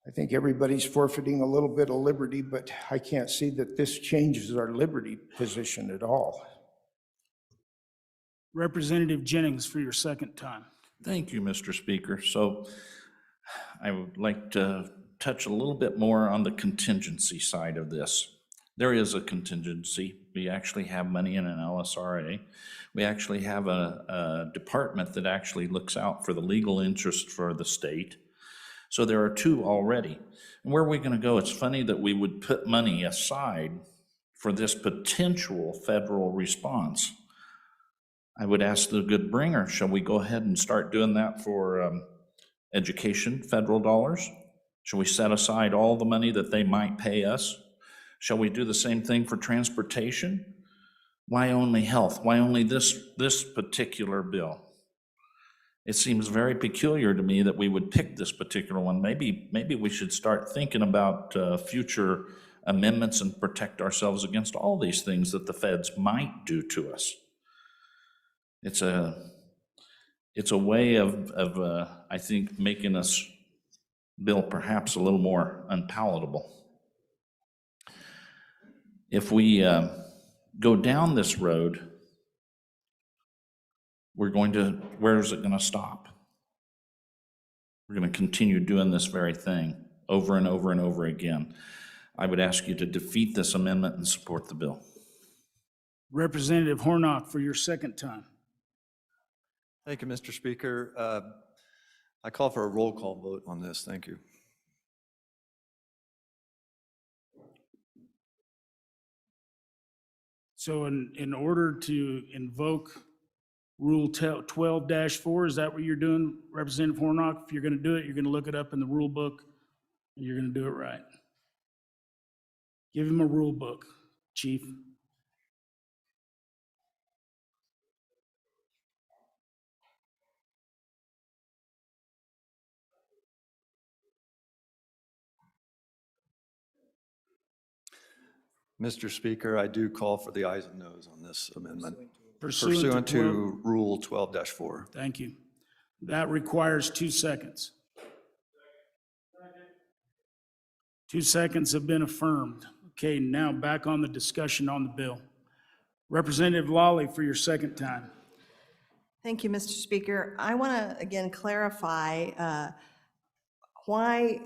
[SPEAKER 20] I think everybody's forfeiting a little bit of liberty, but I can't see that this changes our liberty position at all.
[SPEAKER 1] Representative Jennings for your second time.
[SPEAKER 5] Thank you, Mr. Speaker. So I would like to touch a little bit more on the contingency side of this. There is a contingency. We actually have money in an LSRA. We actually have a department that actually looks out for the legal interest for the state. So there are two already. And where are we going to go? It's funny that we would put money aside for this potential federal response. I would ask the good bringer, shall we go ahead and start doing that for education, federal dollars? Shall we set aside all the money that they might pay us? Shall we do the same thing for transportation? Why only health? Why only this particular bill? It seems very peculiar to me that we would pick this particular one. Maybe we should start thinking about future amendments and protect ourselves against all these things that the feds might do to us. It's a way of I think, making us bill perhaps a little more unpalatable. If we go down this road, where is it going to stop? We're going to continue doing this very thing over and over and over again. I would ask you to defeat this amendment and support the bill.
[SPEAKER 1] Representative Hornock for your second time.
[SPEAKER 18] Thank you, Mr. Speaker. I call for a roll call vote on this. Thank you.
[SPEAKER 1] So in order to invoke Rule 12-4, is that what you're doing, Representative Hornock? If you're going to do it, you're going to look it up in the rule book, and you're going to do it right. Give him a rule book, Chief.
[SPEAKER 18] Mr. Speaker, I do call for the ayes and noes on this amendment.
[SPEAKER 1] Pursuant
[SPEAKER 18] to Rule 12-4.
[SPEAKER 1] Thank you. That requires 2 seconds. 2 seconds have been affirmed. Okay, now back on the discussion on the bill. Representative Lawley for your second time.
[SPEAKER 21] Thank you, Mr. Speaker. I want to again clarify why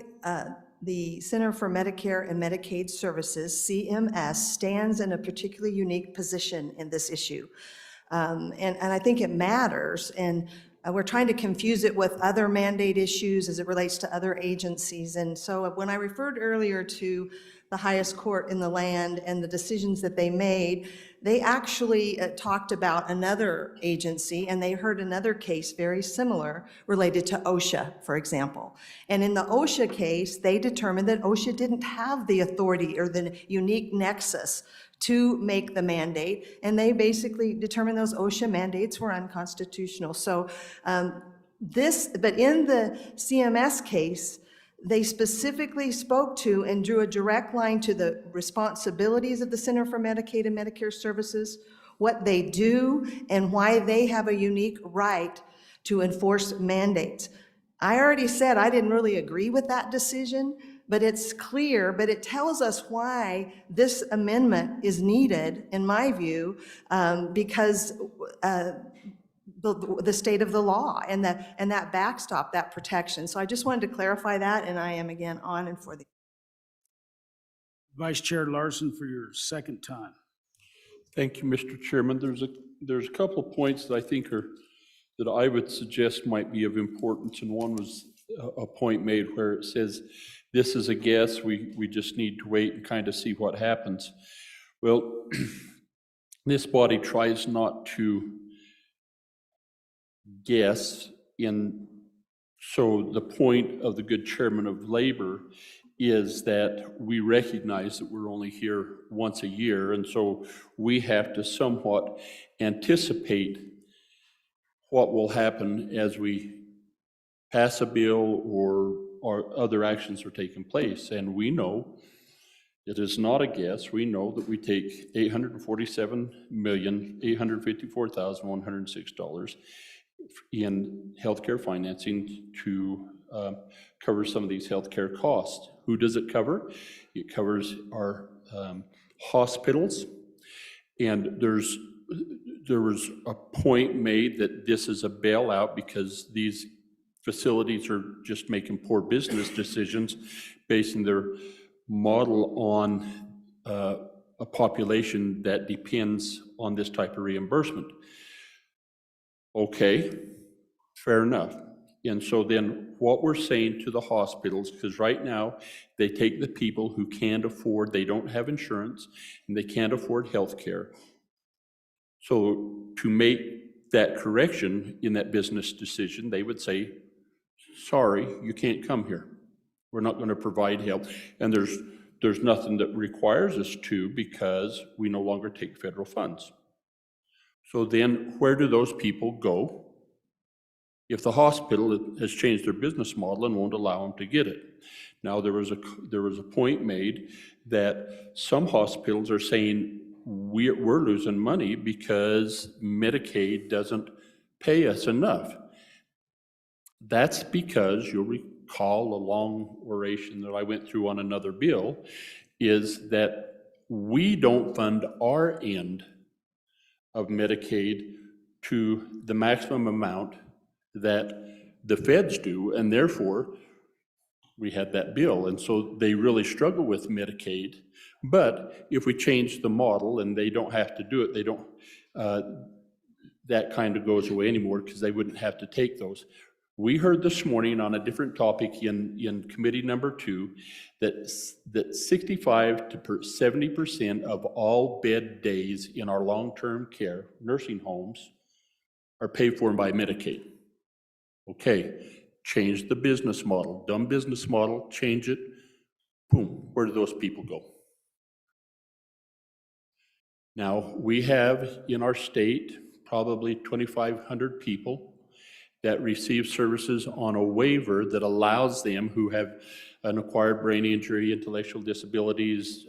[SPEAKER 21] the Center for Medicare and Medicaid Services, CMS, stands in a particularly unique position in this issue. And I think it matters, and we're trying to confuse it with other mandate issues as it relates to other agencies. And so when I referred earlier to the highest court in the land and the decisions that they made, they actually talked about another agency, and they heard another case very similar related to OSHA, for example. And in the OSHA case, they determined that OSHA didn't have the authority or the unique nexus to make the mandate, and they basically determined those OSHA mandates were unconstitutional. So but in the CMS case, they specifically spoke to and drew a direct line to the responsibilities of the Center for Medicaid and Medicare Services, what they do, and why they have a unique right to enforce mandates. I already said I didn't really agree with that decision, but it's clear, but it tells us why this amendment is needed, in my view, because the state of the law and that backstop, that protection. So I just wanted to clarify that, and I am again on and for the.
[SPEAKER 1] Vice Chair Larson for your second time.
[SPEAKER 8] Thank you, Mr. Chairman. There's a couple of points that I think that I would suggest might be of importance, and one was a point made where it says, this is a guess, we just need to wait and kind of see what happens. Well, this body tries not to guess so the point of the good chairman of labor is that we recognize that we're only here once a year, and so we have to somewhat anticipate what will happen as we pass a bill or other actions are taking place. And we know, it is not a guess, we know that we take $847,854,106 in healthcare financing to cover some of these healthcare costs. Who does it cover? It covers our hospitals. And there was a point made that this is a bailout because these facilities are just making poor business decisions, basing their model on a population that depends on this type of reimbursement. Okay, fair enough. And so then what we're saying to the hospitals, because right now they take the people who can't afford, they don't have insurance, and they can't afford health care. So to make that correction in that business decision, they would say, sorry, you can't come here. We're not going to provide help. And there's nothing that requires us to, because we no longer take federal funds. So then where do those people go if the hospital has changed their business model and won't allow them to get it? Now, there was a point made that some hospitals are saying we're losing money because Medicaid doesn't pay us enough. That's because, you'll recall a long oration that I went through on another bill, is that we don't fund our end of Medicaid to the maximum amount that the feds do, and therefore we had that bill. And so they really struggle with Medicaid. But if we change the model and they don't have to do it, they don't, that kind of goes away anymore, because they wouldn't have to take those. We heard this morning on a different topic in committee number 2 that 65 to 70% of all bed days in our long-term care nursing homes are paid for by Medicaid. Okay, change the business model, dumb business model, change it, boom, where do those people go? Now, we have in our state probably 2,500 people that receive services on a waiver that allows them, who have an acquired brain injury, intellectual disabilities,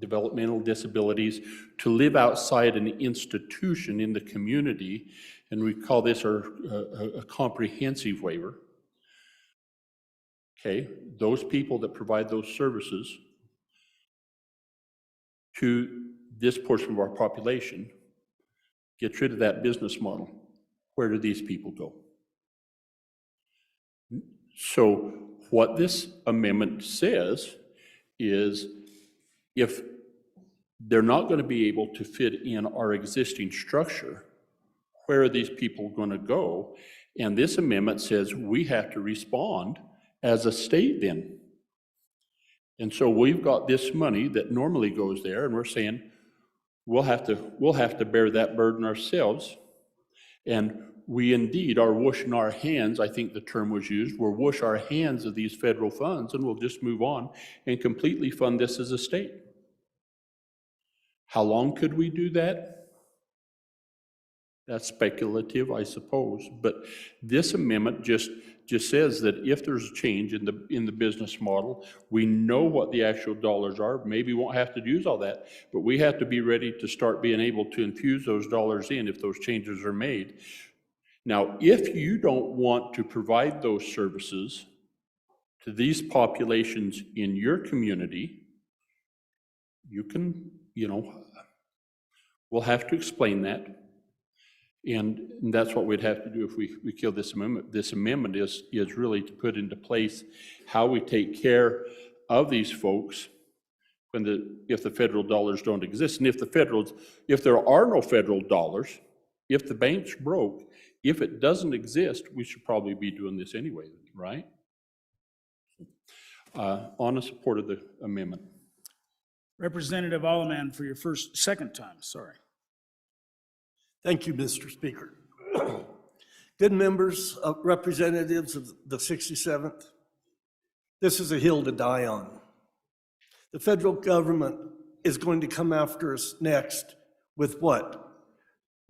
[SPEAKER 8] developmental disabilities, to live outside an institution in the community, and we call this a comprehensive waiver. Okay, those people that provide those services to this portion of our population, get rid of that business model. Where do these people go? So what this amendment says is, if they're not going to be able to fit in our existing structure, where are these people going to go? And this amendment says we have to respond as a state then. And so we've got this money that normally goes there, and we're saying we'll have to bear that burden ourselves. And we indeed are washing our hands, I think the term was used, we'll wash our hands of these federal funds, and we'll just move on and completely fund this as a state. How long could we do that? That's speculative, I suppose, but this amendment just says that if there's a change in the business model, we know what the actual dollars are. Maybe we won't have to use all that, but we have to be ready to start being able to infuse those dollars in if those changes are made. Now, if you don't want to provide those services to these populations in your community, you can, we'll have to explain that. And that's what we'd have to do if we kill this amendment. This amendment is really to put into place how we take care of these folks if the federal dollars don't exist. And if there are no federal dollars, if the bank's broke, if it doesn't exist, we should probably be doing this anyway, right? On the support of the amendment.
[SPEAKER 1] Representative Alleman for your second time, sorry.
[SPEAKER 17] Thank you, Mr. Speaker. Good members, representatives of the 67th, this is a hill to die on. The federal government is going to come after us next with what?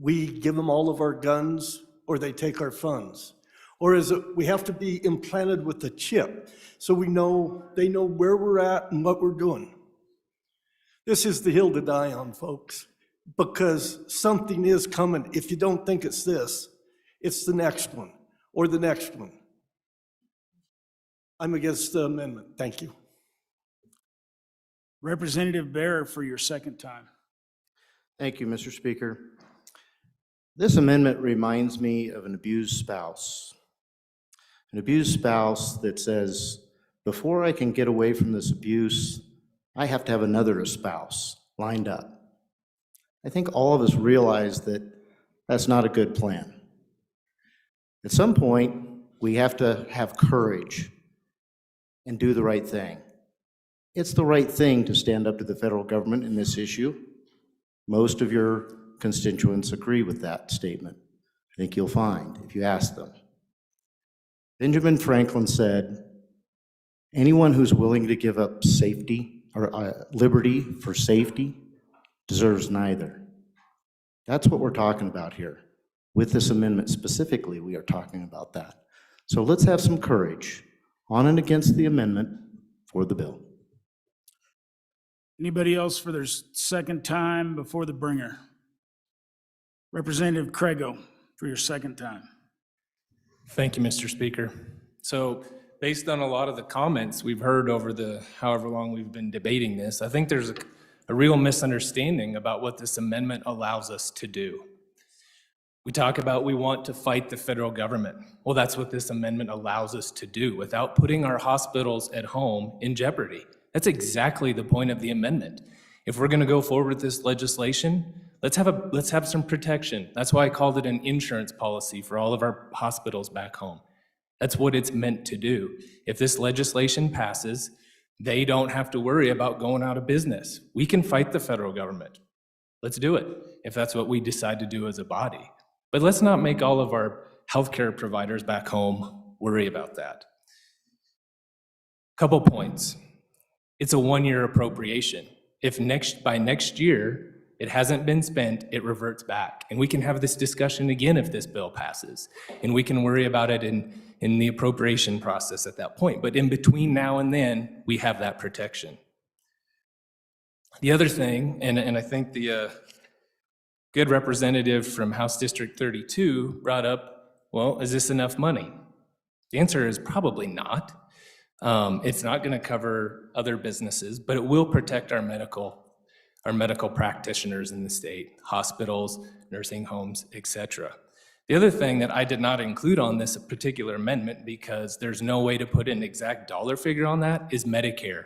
[SPEAKER 17] We give them all of our guns or they take our funds? Or is it we have to be implanted with a chip so they know where we're at and what we're doing? This is the hill to die on, folks. Because something is coming. If you don't think it's this, it's the next one or the next one. I'm against the amendment. Thank you.
[SPEAKER 1] Representative Bear for your second time.
[SPEAKER 24] Thank you, Mr. Speaker. This amendment reminds me of an abused spouse. An abused spouse that says, before I can get away from this abuse, I have to have another spouse lined up. I think all of us realize that that's not a good plan. At some point, we have to have courage and do the right thing. It's the right thing to stand up to the federal government in this issue. Most of your constituents agree with that statement. I think you'll find if you ask them. Benjamin Franklin said, anyone who's willing to give up safety or liberty for safety deserves neither. That's what we're talking about here. With this amendment specifically, we are talking about that. So let's have some courage on and against the amendment for the bill.
[SPEAKER 1] Anybody else for their second time before the bringer? Representative Craigo for your second time.
[SPEAKER 11] Thank you, Mr. Speaker. So based on a lot of the comments we've heard over the however long we've been debating this, I think there's a real misunderstanding about what this amendment allows us to do. We talk about we want to fight the federal government. Well, that's what this amendment allows us to do without putting our hospitals at home in jeopardy. That's exactly the point of the amendment. If we're going to go forward with this legislation, let's have some protection. That's why I called it an insurance policy for all of our hospitals back home. That's what it's meant to do. If this legislation passes, they don't have to worry about going out of business. We can fight the federal government. Let's do it if that's what we decide to do as a body. But let's not make all of our healthcare providers back home worry about that. Couple points. It's a one-year appropriation. If by next year it hasn't been spent, it reverts back. And we can have this discussion again if this bill passes. And we can worry about it in the appropriation process at that point. But in between now and then, we have that protection. The other thing, and I think the good representative from House District 32 brought up, well, is this enough money? The answer is probably not. It's not going to cover other businesses, but it will protect our medical practitioners in the state, hospitals, nursing homes, etc. The other thing that I did not include on this particular amendment, because there's no way to put an exact dollar figure on that, is Medicare.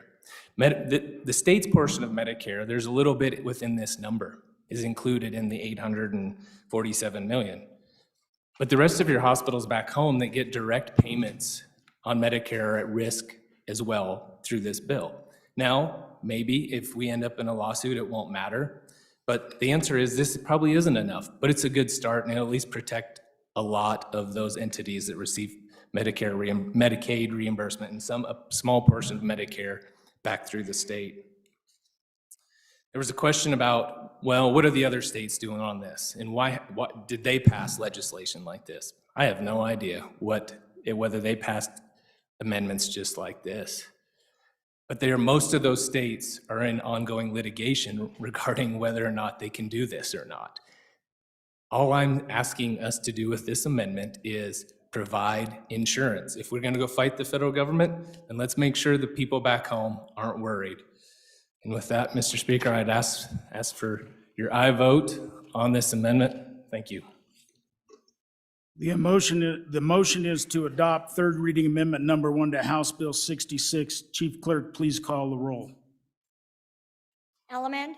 [SPEAKER 11] The state's portion of Medicare, there's a little bit within this number, is included in the 847 million. But the rest of your hospitals back home that get direct payments on Medicare are at risk as well through this bill. Now, maybe if we end up in a lawsuit, it won't matter. But the answer is this probably isn't enough, but it's a good start and it'll at least protect a lot of those entities that receive Medicaid reimbursement and a small portion of Medicare back through the state. There was a question about, well, what are the other states doing on this? And what did they pass legislation like this? I have no idea whether they passed amendments just like this. But most of those states are in ongoing litigation regarding whether or not they can do this or not. All I'm asking us to do with this amendment is provide insurance. If we're gonna go fight the federal government, then let's make sure the people back home aren't worried. And with that, Mr. Speaker, I'd ask for your aye vote on this amendment. Thank you.
[SPEAKER 1] The motion is to adopt third reading amendment number 1 to House Bill 66. Chief Clerk, please call the roll.
[SPEAKER 12] Allemand?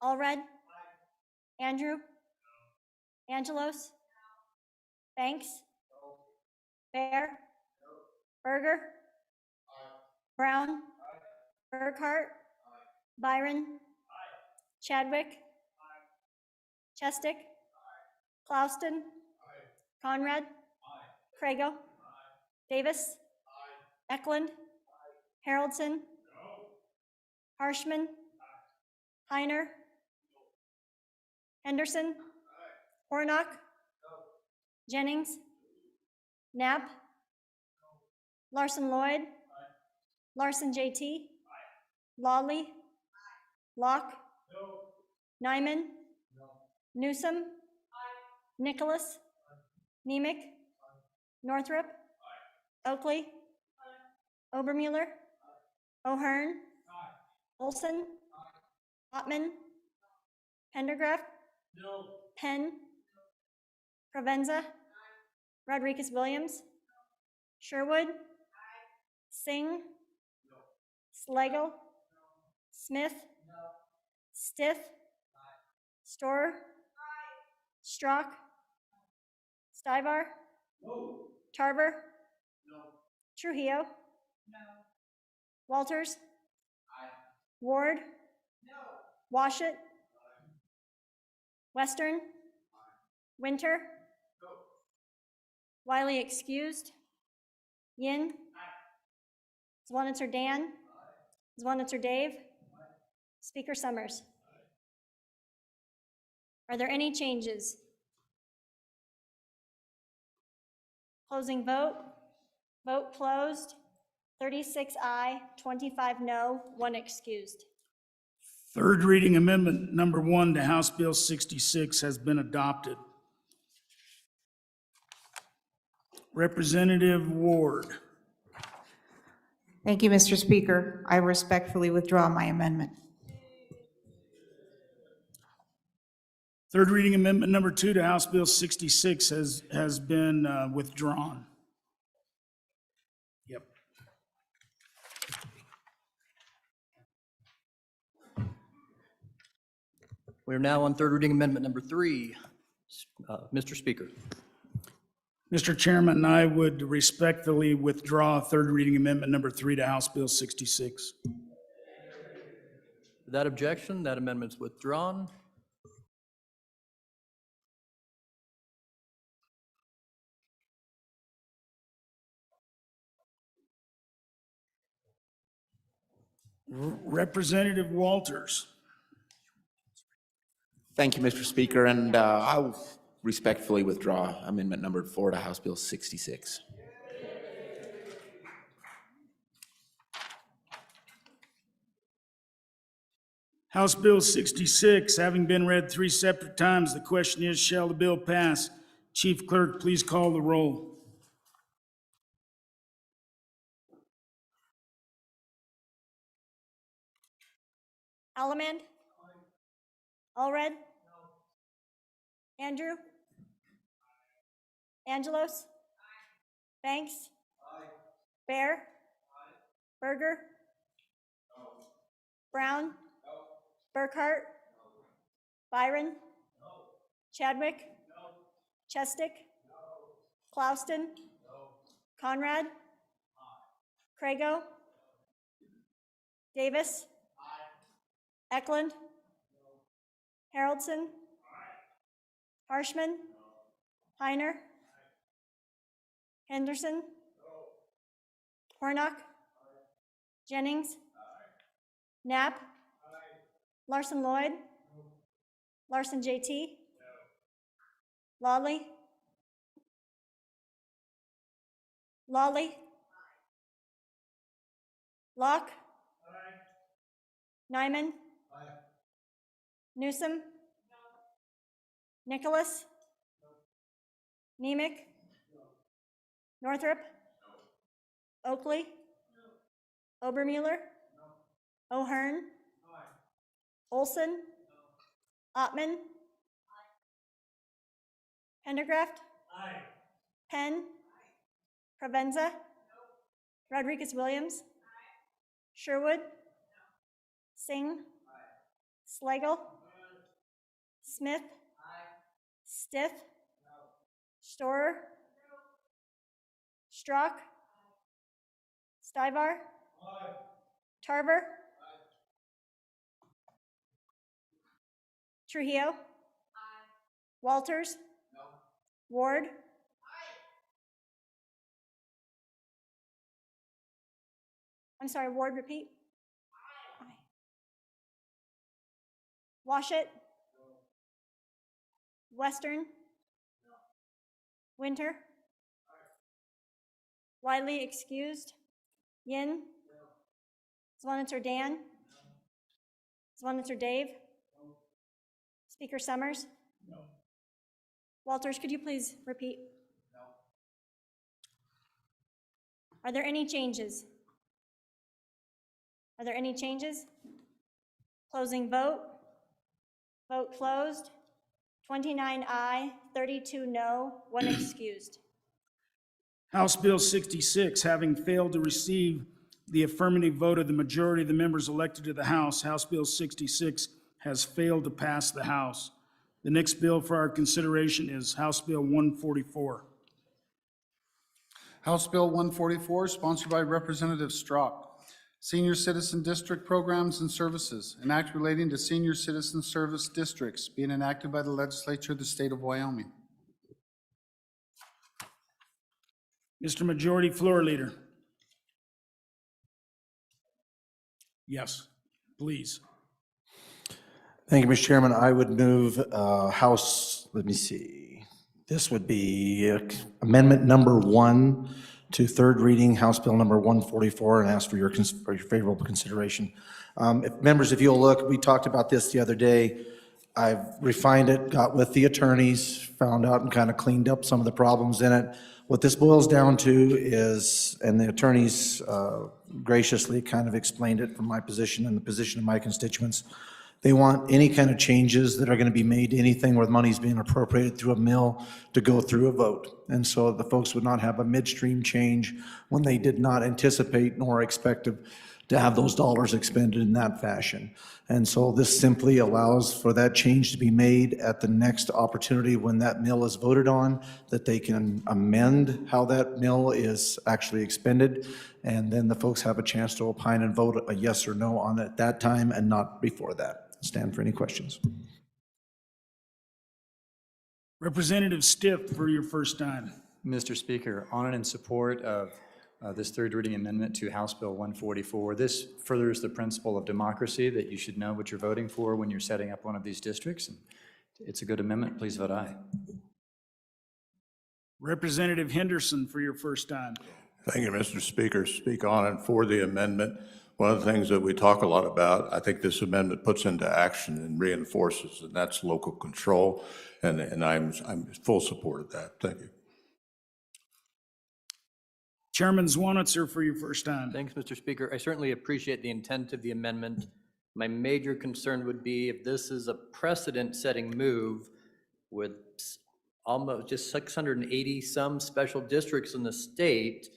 [SPEAKER 12] Allred? Andrew? Angelos? Banks? Bear? Berger? Brown? Burkhart? Byron? Chadwick? Chestick? Klauston? Conrad? Crago? Davis? Eklund? Haroldson? Harshman? Heiner? Henderson? Hornock? Jennings? Knapp? Larson Lloyd? Larson JT? Lawley? Locke? Nyman? Newsom? Nicholas? Nemec? Northrup? Oakley? Obermuller? O'Hearn? Olson? Ottman? Pendergraft? Penn? Provenza? Rodriguez Williams? Sherwood? Singh? Slagle? Smith? Stith? Storer? Strock? Stivar? Tarver? Trujillo? Walters? Ward? Washut? Western? Winter? Wiley excused. Yin? Zwanitzer Dan? Zwanitzer Dave? Speaker Summers? Are there any changes? Closing vote. Vote closed. 36 aye, 25 no, 1 excused.
[SPEAKER 1] Third reading amendment number 1 to House Bill 66 has been adopted. Representative Ward.
[SPEAKER 6] Thank you, Mr. Speaker. I respectfully withdraw my amendment.
[SPEAKER 1] Third reading amendment number 2 to House Bill 66 has been withdrawn. Yep.
[SPEAKER 9] We're now on third reading amendment number 3. Mr. Speaker.
[SPEAKER 1] Mr. Chairman, I would respectfully withdraw third reading amendment number 3 to House Bill 66.
[SPEAKER 9] Without objection, that amendment's withdrawn.
[SPEAKER 1] Representative Walters.
[SPEAKER 13] Thank you, Mr. Speaker, and I'll respectfully withdraw amendment number 4 to House Bill 66.
[SPEAKER 1] House Bill 66, having been read 3 separate times, the question is, shall the bill pass? Chief Clerk, please call the roll.
[SPEAKER 12] Allemand? Allred? Andrew? Angelos? Banks? Bear? Berger? Brown? Burkhart? Byron? Chadwick? Chestick? Klauston? Conrad? Crago? Davis? Eklund? Haroldson? Harshman? Heiner? Henderson? Hornock? Jennings? Knapp? Larson Lloyd? Larson JT? Lawley? Lawley? Locke? Nyman? Newsom? Nicholas? Nemec? Northrop? Oakley? Obermuller? O'Hearn? Olson? Ottman? Pendergraft? Penn? Provenza? Rodriguez Williams? Sherwood? Singh? Slagle? Smith? Stiff? Storer? Strock? Stivar? Tarver? Trujillo? Walters? Ward? I'm sorry, Ward, repeat. Aye. Washit? Western? Winter? Wiley excused. Yin? Zwanitzer Dan? Zwanitzer Dave? Speaker Summers? Walters, could you please repeat? Are there any changes? Are there any changes? Closing vote. Vote closed. 29 aye, 32 no, 1 excused.
[SPEAKER 1] House Bill 66, having failed to receive the affirmative vote of the majority of the members elected to the House, House Bill 66 has failed to pass the House. The next bill for our consideration is House Bill 144.
[SPEAKER 7] House Bill 144, sponsored by Representative Strzok. Senior Citizen District Programs and Services, an act relating to senior citizen service districts being enacted by the legislature of the state of Wyoming.
[SPEAKER 1] Mr. Majority Floor Leader. Yes, please.
[SPEAKER 10] Thank you, Mr. Chairman. I would move House, let me see, this would be amendment number 1 to third reading, House Bill number 144, and ask for your favorable consideration. Members, if you'll look, we talked about this the other day. I've refined it, got with the attorneys, found out and kind of cleaned up some of the problems in it. What this boils down to is, and the attorneys graciously kind of explained it from my position and the position of my constituents, they want any kind of changes that are going to be made to anything where the money's being appropriated through a mill to go through a vote. And so the folks would not have a midstream change when they did not anticipate nor expect to have those dollars expended in that fashion. And so this simply allows for that change to be made at the next opportunity when that mill is voted on, that they can amend how that mill is actually expended. And then the folks have a chance to opine and vote a yes or no on it at that time and not before that. Stand for any questions.
[SPEAKER 1] Representative Stiff for your first time.
[SPEAKER 14] Mr. Speaker, on and in support of this third reading amendment to House Bill 144, this furthers the principle of democracy that you should know what you're voting for when you're setting up one of these districts. And it's a good amendment. Please vote aye.
[SPEAKER 1] Representative Henderson for your first time.
[SPEAKER 15] Thank you, Mr. Speaker. Speak on and for the amendment. One of the things that we talk a lot about, I think this amendment puts into action and reinforces, and that's local control, and I'm full support of that. Thank you.
[SPEAKER 1] Chairman Zwanitzer for your first time.
[SPEAKER 9] Thanks, Mr. Speaker. I certainly appreciate the intent of the amendment. My major concern would be if this is a precedent-setting move with almost just 680 some special districts in the state.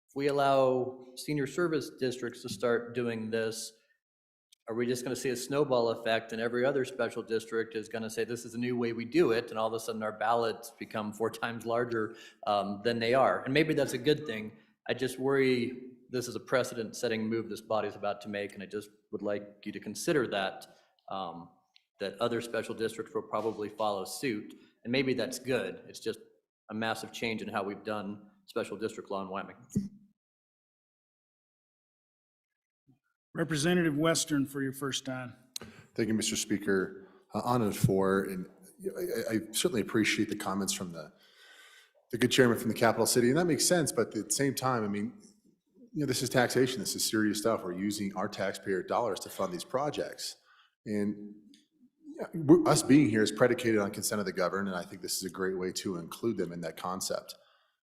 [SPEAKER 9] If we allow senior service districts to start doing this, are we just going to see a snowball effect and every other special district is going to say this is a new way we do it, and all of a sudden our ballots become 4 times larger than they are? And maybe that's a good thing. I just worry this is a precedent-setting move this body is about to make, and I just would like you to consider that, that other special districts will probably follow suit. And maybe that's good. It's just a massive change in how we've done special district law in Wyoming.
[SPEAKER 1] Representative Western for your first time.
[SPEAKER 3] Thank you, Mr. Speaker. On and for, and I certainly appreciate the comments from the good chairman from the capital city, and that makes sense, but at the same time, I mean, this is taxation, this is serious stuff. We're using our taxpayer dollars to fund these projects. And us being here is predicated on consent of the governed, and I think this is a great way to include them in that concept.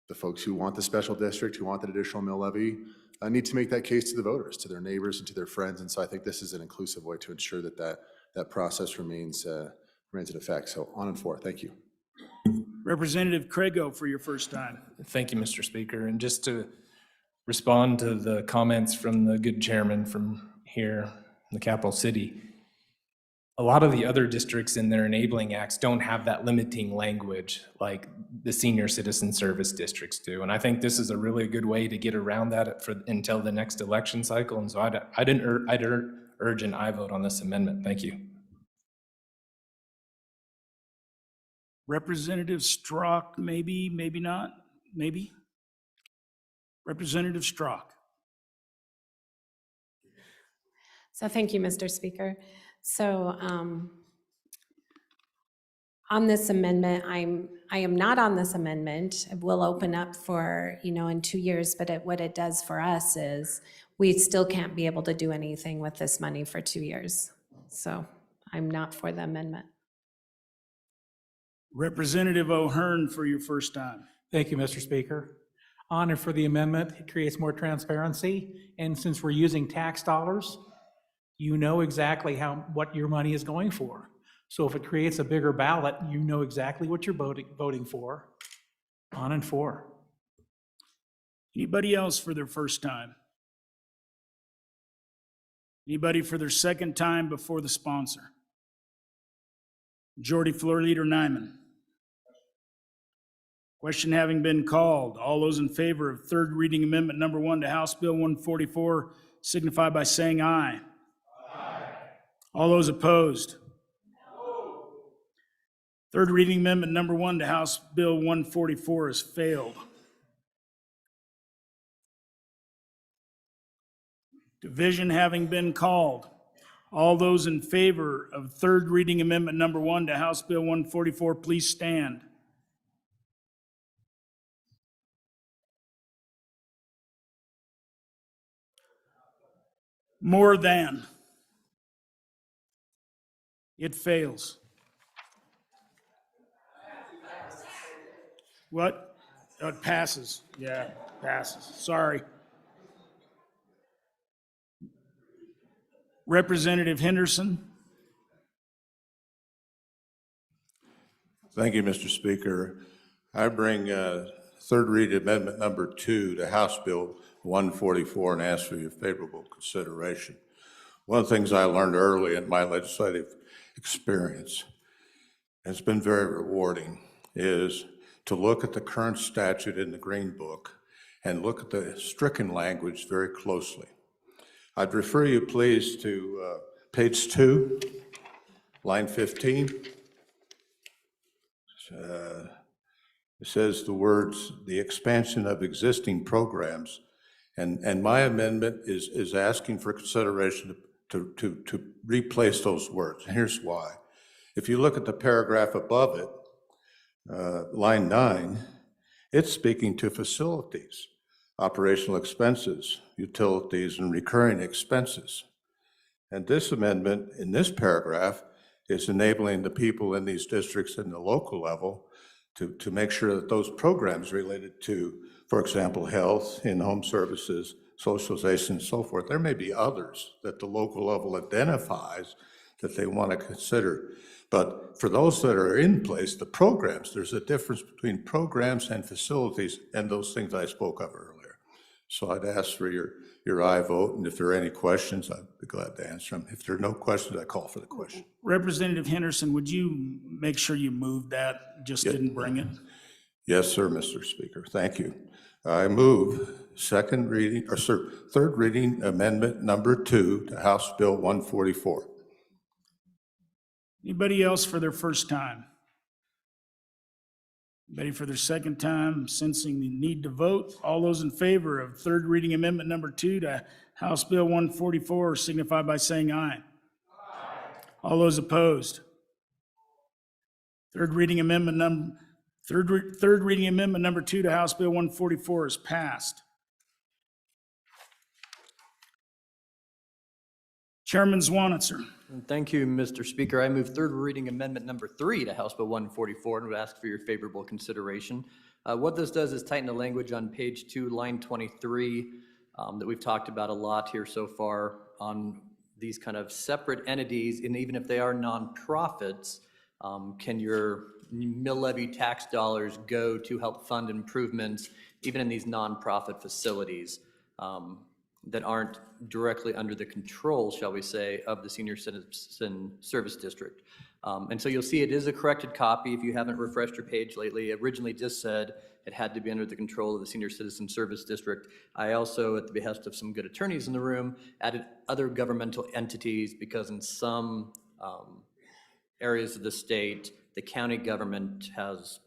[SPEAKER 3] The folks who want the special district, who want that additional mill levy, need to make that case to the voters, to their neighbors, and to their friends. And so I think this is an inclusive way to ensure that that process remains in effect. So on and for. Thank you.
[SPEAKER 1] Representative Craigo for your first time.
[SPEAKER 11] Thank you, Mr. Speaker. And just to respond to the comments from the good chairman from here in the capital city, a lot of the other districts in their enabling acts don't have that limiting language like the senior citizen service districts do. And I think this is a really good way to get around that until the next election cycle. And so I'd urge an aye vote on this amendment. Thank you.
[SPEAKER 1] Representative Strzok, maybe, maybe not, maybe? Representative Strzok.
[SPEAKER 16] So thank you, Mr. Speaker. So on this amendment, I am not on this amendment. It will open up for, in 2 years, but what it does for us is we still can't be able to do anything with this money for 2 years. So I'm not for the amendment.
[SPEAKER 1] Representative O'Hearn for your first time.
[SPEAKER 19] Thank you, Mr. Speaker. On and for the amendment, it creates more transparency. And since we're using tax dollars, you know exactly what your money is going for. So if it creates a bigger ballot, you know exactly what you're voting for. On and for.
[SPEAKER 1] Anybody else for their first time? Anybody for their second time before the sponsor? Majority Floor Leader Nyman. Question having been called, all those in favor of third reading amendment number 1 to House Bill 144 signify by saying aye. Aye. All those opposed? No. Third reading amendment number 1 to House Bill 144 has failed. Division having been called, all those in favor of third reading amendment number 1 to House Bill 144, please stand. More than. It fails. What? Oh, it passes. Yeah, passes. Sorry. Representative Henderson.
[SPEAKER 15] Thank you, Mr. Speaker. I bring third read amendment number 2 to House Bill 144 and ask for your favorable consideration. One of the things I learned early in my legislative experience, and it's been very rewarding, is to look at the current statute in the Green Book and look at the stricken language very closely. I'd refer you, please, to page 2, line 15. It says the words, "the expansion of existing programs." And my amendment is asking for consideration to replace those words. And here's why. If you look at the paragraph above it, line 9, it's speaking to facilities, operational expenses, utilities, and recurring expenses. And this amendment in this paragraph is enabling the people in these districts in the local level to make sure that those programs related to, for example, health, in-home services, socialization, and so forth, there may be others that the local level identifies that they want to consider. But for those that are in place, the programs, there's a difference between programs and facilities and those things I spoke of earlier. So I'd ask for your aye vote, and if there are any questions, I'd be glad to answer them. If there are no questions, I call for the question.
[SPEAKER 1] Representative Henderson, would you make sure you moved that, just didn't bring it?
[SPEAKER 15] Yes, sir, Mr. Speaker. Thank you. I move third reading amendment number 2 to House Bill 144.
[SPEAKER 1] Anybody else for their first time? Anybody for their second time, sensing the need to vote? All those in favor of third reading amendment number 2 to House Bill 144 signify by saying aye. Aye. All those opposed? Third reading amendment number 2 to House Bill 144 is passed. Chairman Zwanitzer.
[SPEAKER 9] Thank you, Mr. Speaker. I move third reading amendment number 3 to House Bill 144 and would ask for your favorable consideration. What this does is tighten the language on page 2, line 23, that we've talked about a lot here so far on these kind of separate entities, and even if they are nonprofits, can your mill levy tax dollars go to help fund improvements even in these nonprofit facilities that aren't directly under the control, shall we say, of the Senior Citizen Service District. And so you'll see it is a corrected copy if you haven't refreshed your page lately. It originally just said it had to be under the control of the Senior Citizen Service District. I also, at the behest of some good attorneys in the room, added other governmental entities because in some areas of the state, the county government has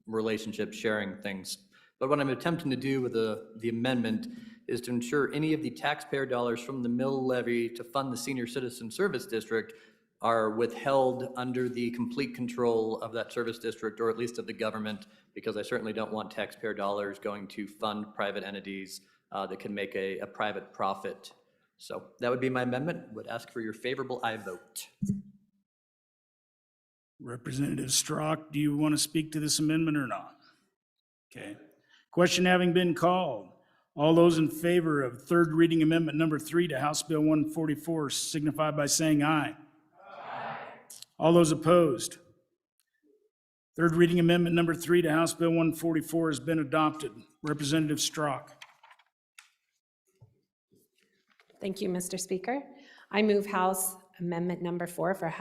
[SPEAKER 9] relationship sharing things. But what I'm attempting to do with the amendment is to ensure any of the taxpayer dollars from the mill levy to fund the Senior Citizen Service District are withheld under the complete control of that service district, or at least of the government, because I certainly don't want taxpayer dollars going to fund private entities that can make a private profit. So that would be my amendment. Would ask for your favorable aye vote.
[SPEAKER 1] Representative Strzok, do you want to speak to this amendment or not? Okay. Question having been called. All those in favor of third reading amendment number 3 to House Bill 144 signify by saying aye. Aye. All those opposed? Third reading amendment number 3 to House Bill 144 has been adopted. Representative Strzok.
[SPEAKER 16] Thank you, Mr. Speaker. I move House Amendment number 4 for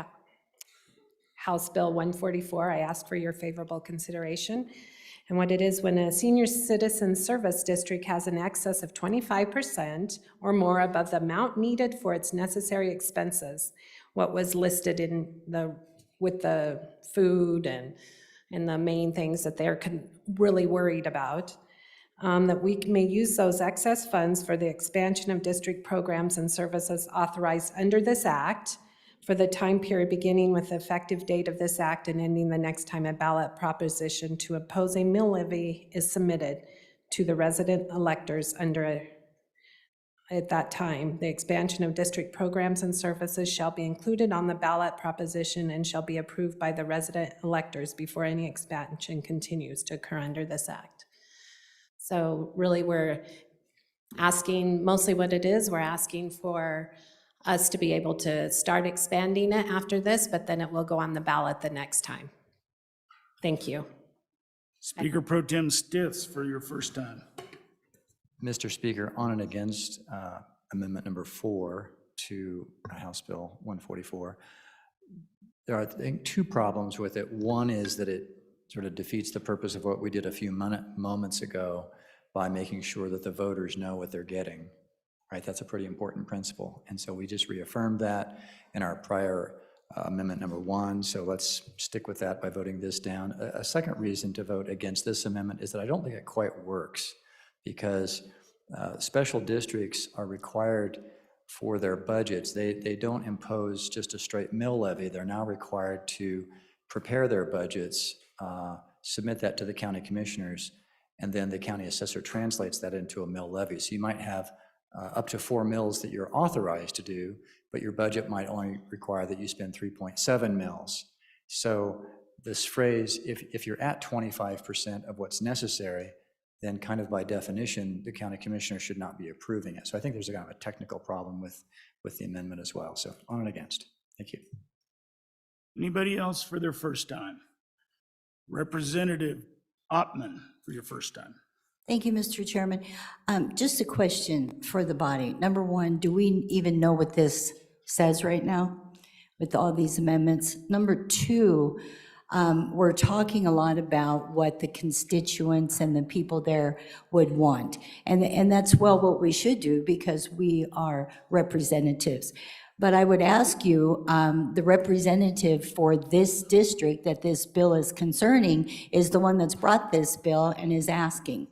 [SPEAKER 16] House Bill 144. I ask for your favorable consideration. And what it is, when a senior citizen service district has an excess of 25% or more above the amount needed for its necessary expenses, what was listed with the food and the main things that they're really worried about, that we may use those excess funds for the expansion of district programs and services authorized under this act for the time period beginning with the effective date of this act and ending the next time a ballot proposition to oppose a mill levy is submitted to the resident electors under at that time. The expansion of district programs and services shall be included on the ballot proposition and shall be approved by the resident electors before any expansion continues to occur under this act. So really we're asking, mostly what it is, we're asking for us to be able to start expanding it after this, but then it will go on the ballot the next time. Thank you.
[SPEAKER 1] Speaker Pro Tem Stiths for your first time.
[SPEAKER 14] Mr. Speaker, on and against amendment number 4 to House Bill 144, there are, I think, 2 problems with it. One is that it sort of defeats the purpose of what we did a few moments ago by making sure that the voters know what they're getting. Right, that's a pretty important principle. And so we just reaffirmed that in our prior amendment number 1. So let's stick with that by voting this down. A second reason to vote against this amendment is that I don't think it quite works, because special districts are required for their budgets. They don't impose just a straight mill levy. They're now required to prepare their budgets, submit that to the county commissioners, and then the county assessor translates that into a mill levy. So you might have up to 4 mills that you're authorized to do, but your budget might only require that you spend 3.7 mills. So this phrase, if you're at 25% of what's necessary, then kind of by definition, the county commissioner should not be approving it. So I think there's a kind of a technical problem with the amendment as well. So on and against. Thank you.
[SPEAKER 1] Anybody else for their first time? Representative Ottman for your first time.
[SPEAKER 2] Thank you, Mr. Chairman. Just a question for the body. Number 1, do we even know what this says right now with all these amendments? Number 2, we're talking a lot about what the constituents and the people there would want. And that's well what we should do, because we are representatives. But I would ask you, the representative for this district that this bill is concerning is the one that's brought this bill and is asking.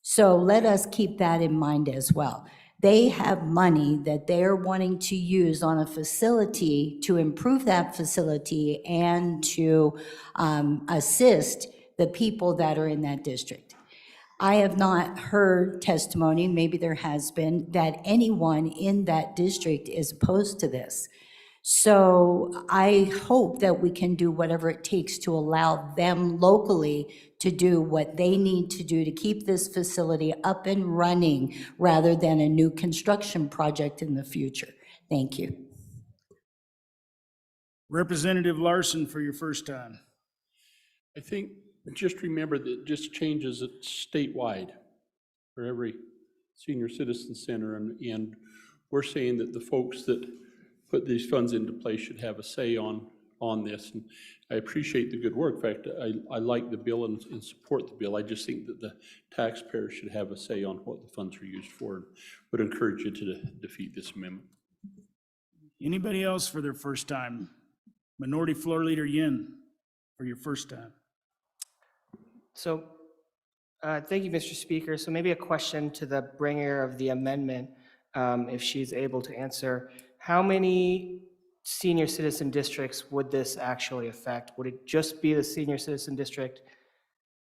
[SPEAKER 2] So let us keep that in mind as well. They have money that they're wanting to use on a facility to improve that facility and to assist the people that are in that district. I have not heard testimony, maybe there has been, that anyone in that district is opposed to this. So I hope that we can do whatever it takes to allow them locally to do what they need to do to keep this facility up and running rather than a new construction project in the future. Thank you.
[SPEAKER 1] Representative Larson for your first time.
[SPEAKER 8] I think, just remember that it just changes it statewide for every senior citizen center, and we're saying that the folks that put these funds into place should have a say on this. And I appreciate the good work. In fact, I like the bill and support the bill. I just think that the taxpayers should have a say on what the funds are used for, and would encourage you to defeat this amendment.
[SPEAKER 1] Anybody else for their first time? Minority Floor Leader Yin for your first time.
[SPEAKER 4] So, thank you, Mr. Speaker. So maybe a question to the bringer of the amendment, if she's able to answer. How many senior citizen districts would this actually affect? Would it just be the senior citizen district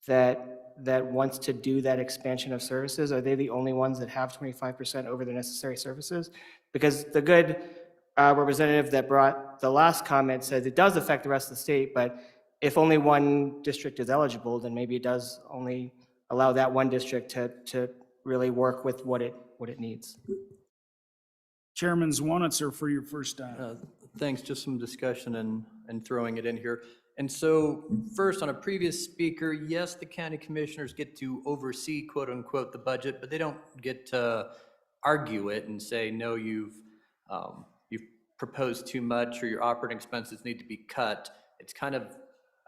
[SPEAKER 4] that wants to do that expansion of services? Are they the only ones that have 25% over the necessary services? Because the good representative that brought the last comment says it does affect the rest of the state, but if only one district is eligible, then maybe it does only allow that one district to really work with what it needs.
[SPEAKER 2] Chairman Zwanitzer for your first time.
[SPEAKER 9] Thanks, just some discussion and throwing it in here. And so first, on a previous speaker, yes, the county commissioners get to oversee, quote unquote, the budget, but they don't get to argue it and say, no, you've proposed too much or your operating expenses need to be cut. It's kind of,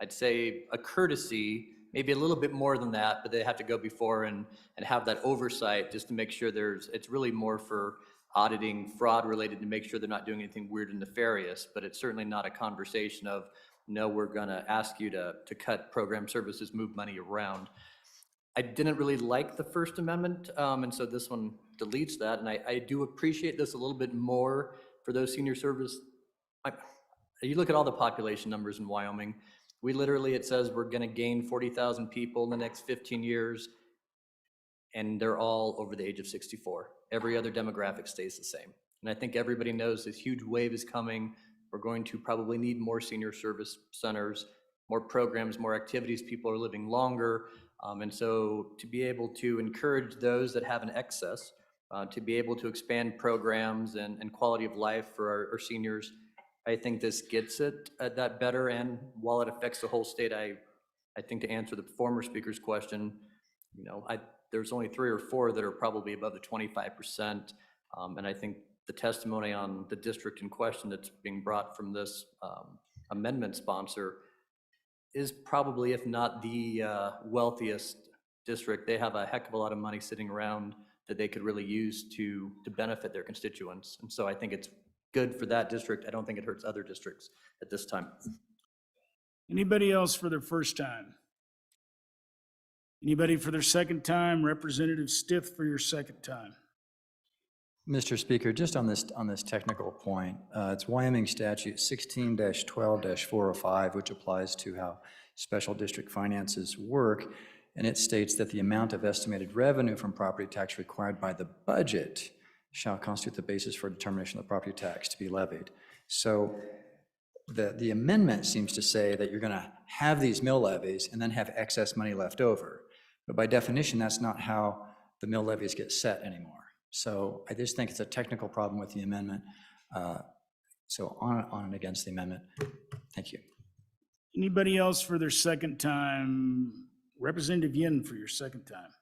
[SPEAKER 9] I'd say, a courtesy, maybe a little bit more than that, but they have to go before and have that oversight just to make sure it's really more for auditing fraud related to make sure they're not doing anything weird and nefarious, but it's certainly not a conversation of, no, we're gonna ask you to cut program services, move money around. I didn't really like the First Amendment, and so this one deletes that, and I do appreciate this a little bit more for those senior service. You look at all the population numbers in Wyoming, we literally, it says we're gonna gain 40,000 people in the next 15 years, and they're all over the age of 64. Every other demographic stays the same. And I think everybody knows this huge wave is coming. We're going to probably need more senior service centers, more programs, more activities. People are living longer. And so to be able to encourage those that have an excess, to be able to expand programs and quality of life for our seniors, I think this gets it at that better. And while it affects the whole state, I think to answer the former speaker's question, there's only 3 or 4 that are probably above the 25%. And I think the testimony on the district in question that's being brought from this amendment sponsor is probably, if not the wealthiest district. They have a heck of a lot of money sitting around that they could really use to benefit their constituents. And so I think it's good for that district. I don't think it hurts other districts at this time.
[SPEAKER 1] Anybody else for their first time? Anybody for their second time? Representative Stiff for your second time.
[SPEAKER 14] Mr. Speaker, just on this technical point, it's Wyoming Statute 16-12-405, which applies to how special district finances work, and it states that the amount of estimated revenue from property tax required by the budget shall constitute the basis for determination of the property tax to be levied. So the amendment seems to say that you're going to have these mill levies and then have excess money left over. But by definition, that's not how the mill levies get set anymore. So I just think it's a technical problem with the amendment. So on and against the amendment. Thank you.
[SPEAKER 1] Anybody else for their second time? Representative Yin for your second time.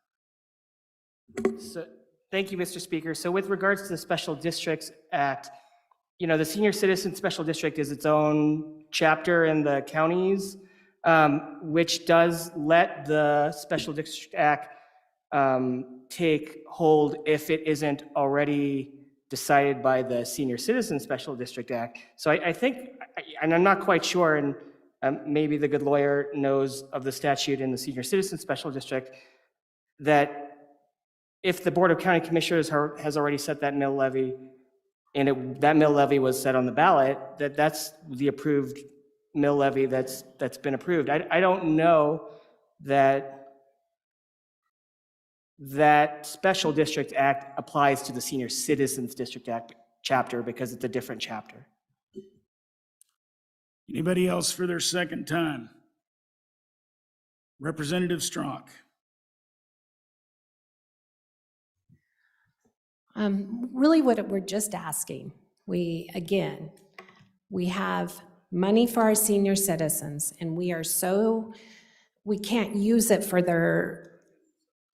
[SPEAKER 4] So, thank you, Mr. Speaker. So with regards to the Special Districts Act, the Senior Citizen Special District is its own chapter in the counties, which does let the Special District Act take hold if it isn't already decided by the Senior Citizen Special District Act. So I think, and I'm not quite sure, and maybe the good lawyer knows of the statute in the Senior Citizen Special District, that if the Board of County Commissioners has already set that mill levy, and that mill levy was set on the ballot, that's the approved mill levy that's been approved. I don't know that Special District Act applies to the Senior Citizens District Act chapter because it's a different chapter.
[SPEAKER 1] Anybody else for their second time? Representative Strong.
[SPEAKER 16] Really what we're just asking, we have money for our senior citizens, and we can't use it for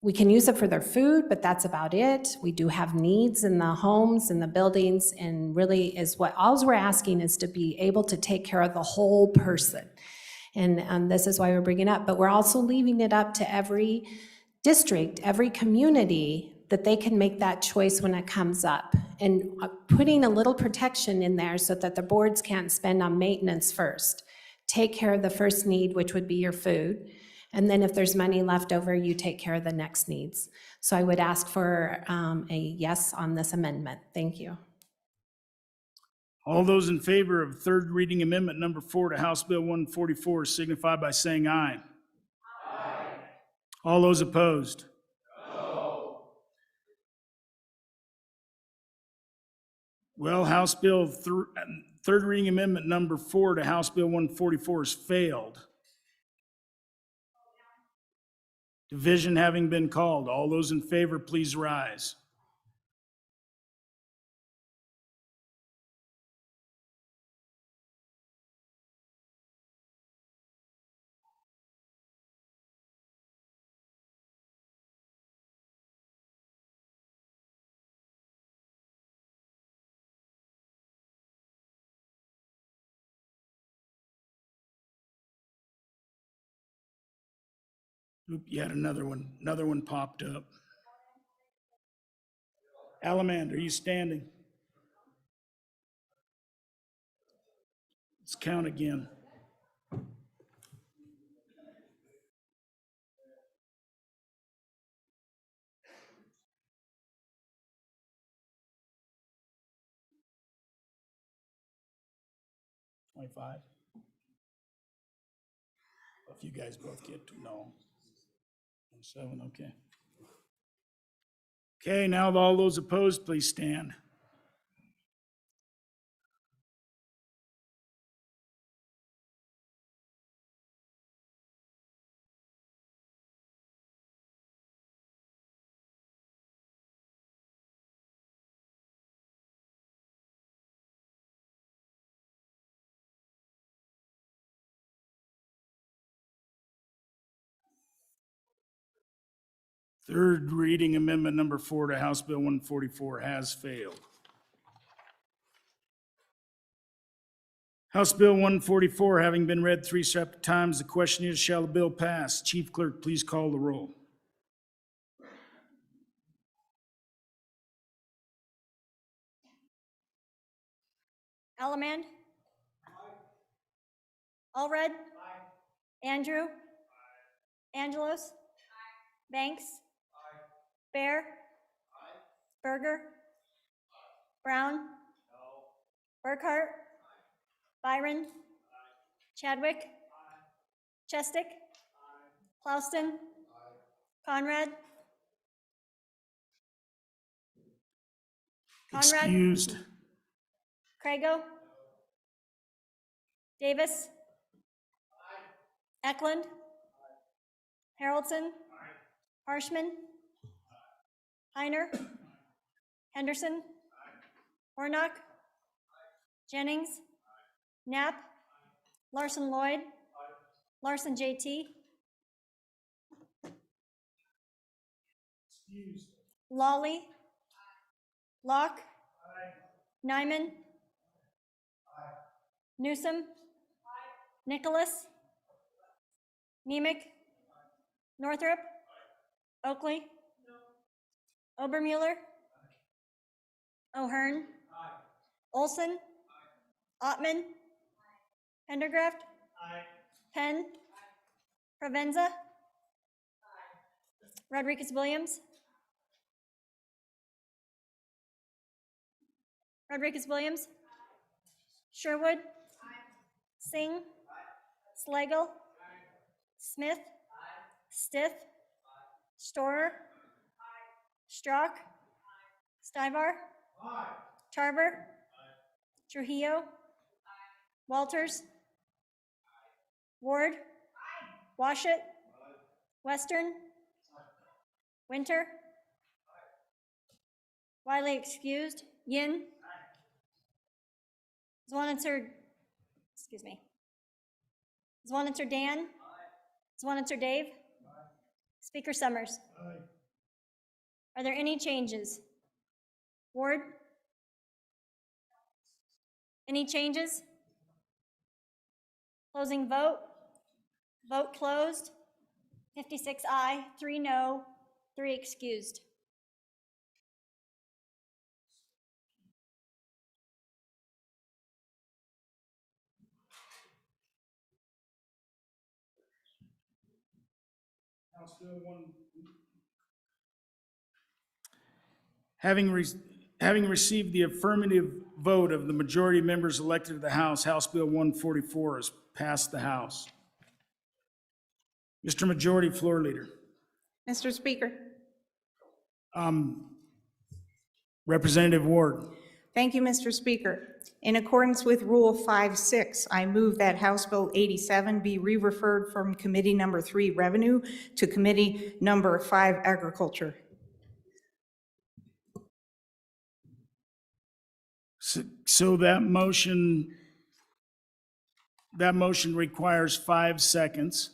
[SPEAKER 16] we can use it for their food, but that's about it. We do have needs in the homes and the buildings, and really all we're asking is to be able to take care of the whole person. And this is why we're bringing it up, but we're also leaving it up to every district, every community, that they can make that choice when it comes up, and putting a little protection in there so that the boards can't spend on maintenance first. Take care of the first need, which would be your food, and then if there's money left over, you take care of the next needs. So I would ask for a yes on this amendment. Thank you.
[SPEAKER 1] All those in favor of third reading amendment number 4 to House Bill 144 signify by saying aye. Aye. All those opposed? Well, House Bill, third reading amendment number 4 to House Bill 144 has failed. Division having been called. All those in favor, please rise. Oop, you had another one popped up. Alamand, are you standing? Let's count again. $25. If you guys both get to no. 7, okay. Okay, now all those opposed, please stand. Third reading amendment number 4 to House Bill 144 has failed. House Bill 144 having been read 3 separate times, the question is, shall the bill pass? Chief Clerk, please call the roll.
[SPEAKER 12] Alamand? Allred? Andrew? Angelos? Banks? Bear? Berger? Brown? Burkhart? Byron? Chadwick? Chestick? Klauston? Conrad?
[SPEAKER 1] Excused.
[SPEAKER 12] Crago? Davis? Eklund? Haroldson? Harshman? Heiner? Henderson? Hornock? Jennings? Knapp? Larson Lloyd? Larson JT? Lawley? Locke? Nyman? Newsom? Nicholas? Nemec? Northrup? Oakley? Obermuller? O'Hearn? Olson? Ottman? Pendergraft? Penn? Provenza? Rodriguez Williams? Rodriguez Williams. Sherwood. Singh. Slagle. Smith. Stith. Storer. Strock. Stivar. Tarver. Trujillo. Walters. Ward. Washit. Western. Winter. Wiley excused. Yin. Zwanitzer, excuse me. Zwanitzer Dan. Zwanitzer Dave. Speaker Summers. Are there any changes? Ward? Any changes? Closing vote. Vote closed. 56 aye, 3 no, 3 excused.
[SPEAKER 1] House Bill 1. Having received the affirmative vote of the majority of members elected to the House, House Bill 144 has passed the House. Mr. Majority Floor Leader.
[SPEAKER 6] Mr. Speaker.
[SPEAKER 1] Representative Ward.
[SPEAKER 6] Thank you, Mr. Speaker. In accordance with Rule 5-6, I move that House Bill 87 be re-referred from Committee Number 3 Revenue to Committee Number 5 Agriculture.
[SPEAKER 1] So that motion requires 5 seconds.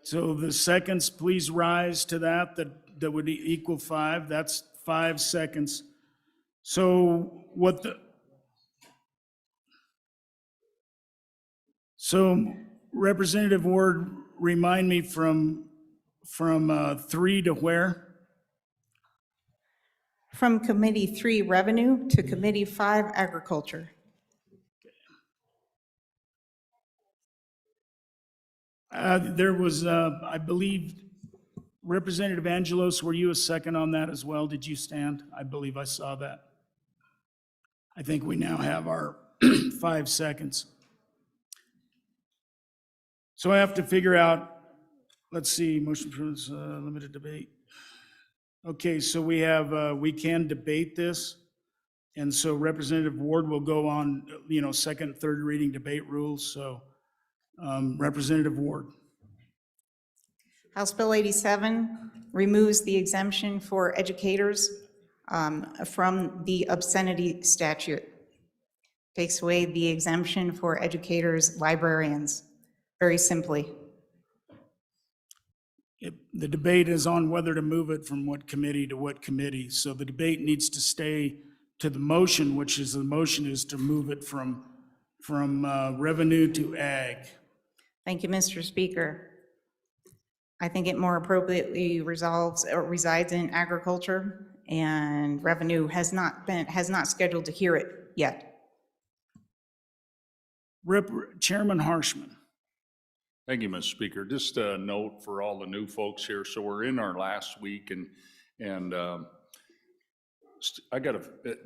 [SPEAKER 1] So the seconds, please rise to that would equal 5. That's 5 seconds. So Representative Ward, remind me from 3 to where?
[SPEAKER 6] From Committee 3 Revenue to Committee 5 Agriculture.
[SPEAKER 1] There was, I believe, Representative Angelos, were you a second on that as well? Did you stand? I believe I saw that. I think we now have our 5 seconds. So I have to figure out, let's see, motion for this limited debate. Okay, so we have, we can debate this. And so Representative Ward will go on, second, third reading debate rules. So Representative Ward.
[SPEAKER 6] House Bill 87 removes the exemption for educators from the obscenity statute. Takes away the exemption for educators, librarians, very simply.
[SPEAKER 1] The debate is on whether to move it from what committee to what committee. So the debate needs to stay to the motion, which is the motion is to move it from revenue to ag.
[SPEAKER 6] Thank you, Mr. Speaker. I think it more appropriately resides in agriculture, and revenue has not scheduled to hear it yet.
[SPEAKER 1] Chairman Harshman.
[SPEAKER 5] Thank you, Mr. Speaker. Just a note for all the new folks here. So we're in our last week and I got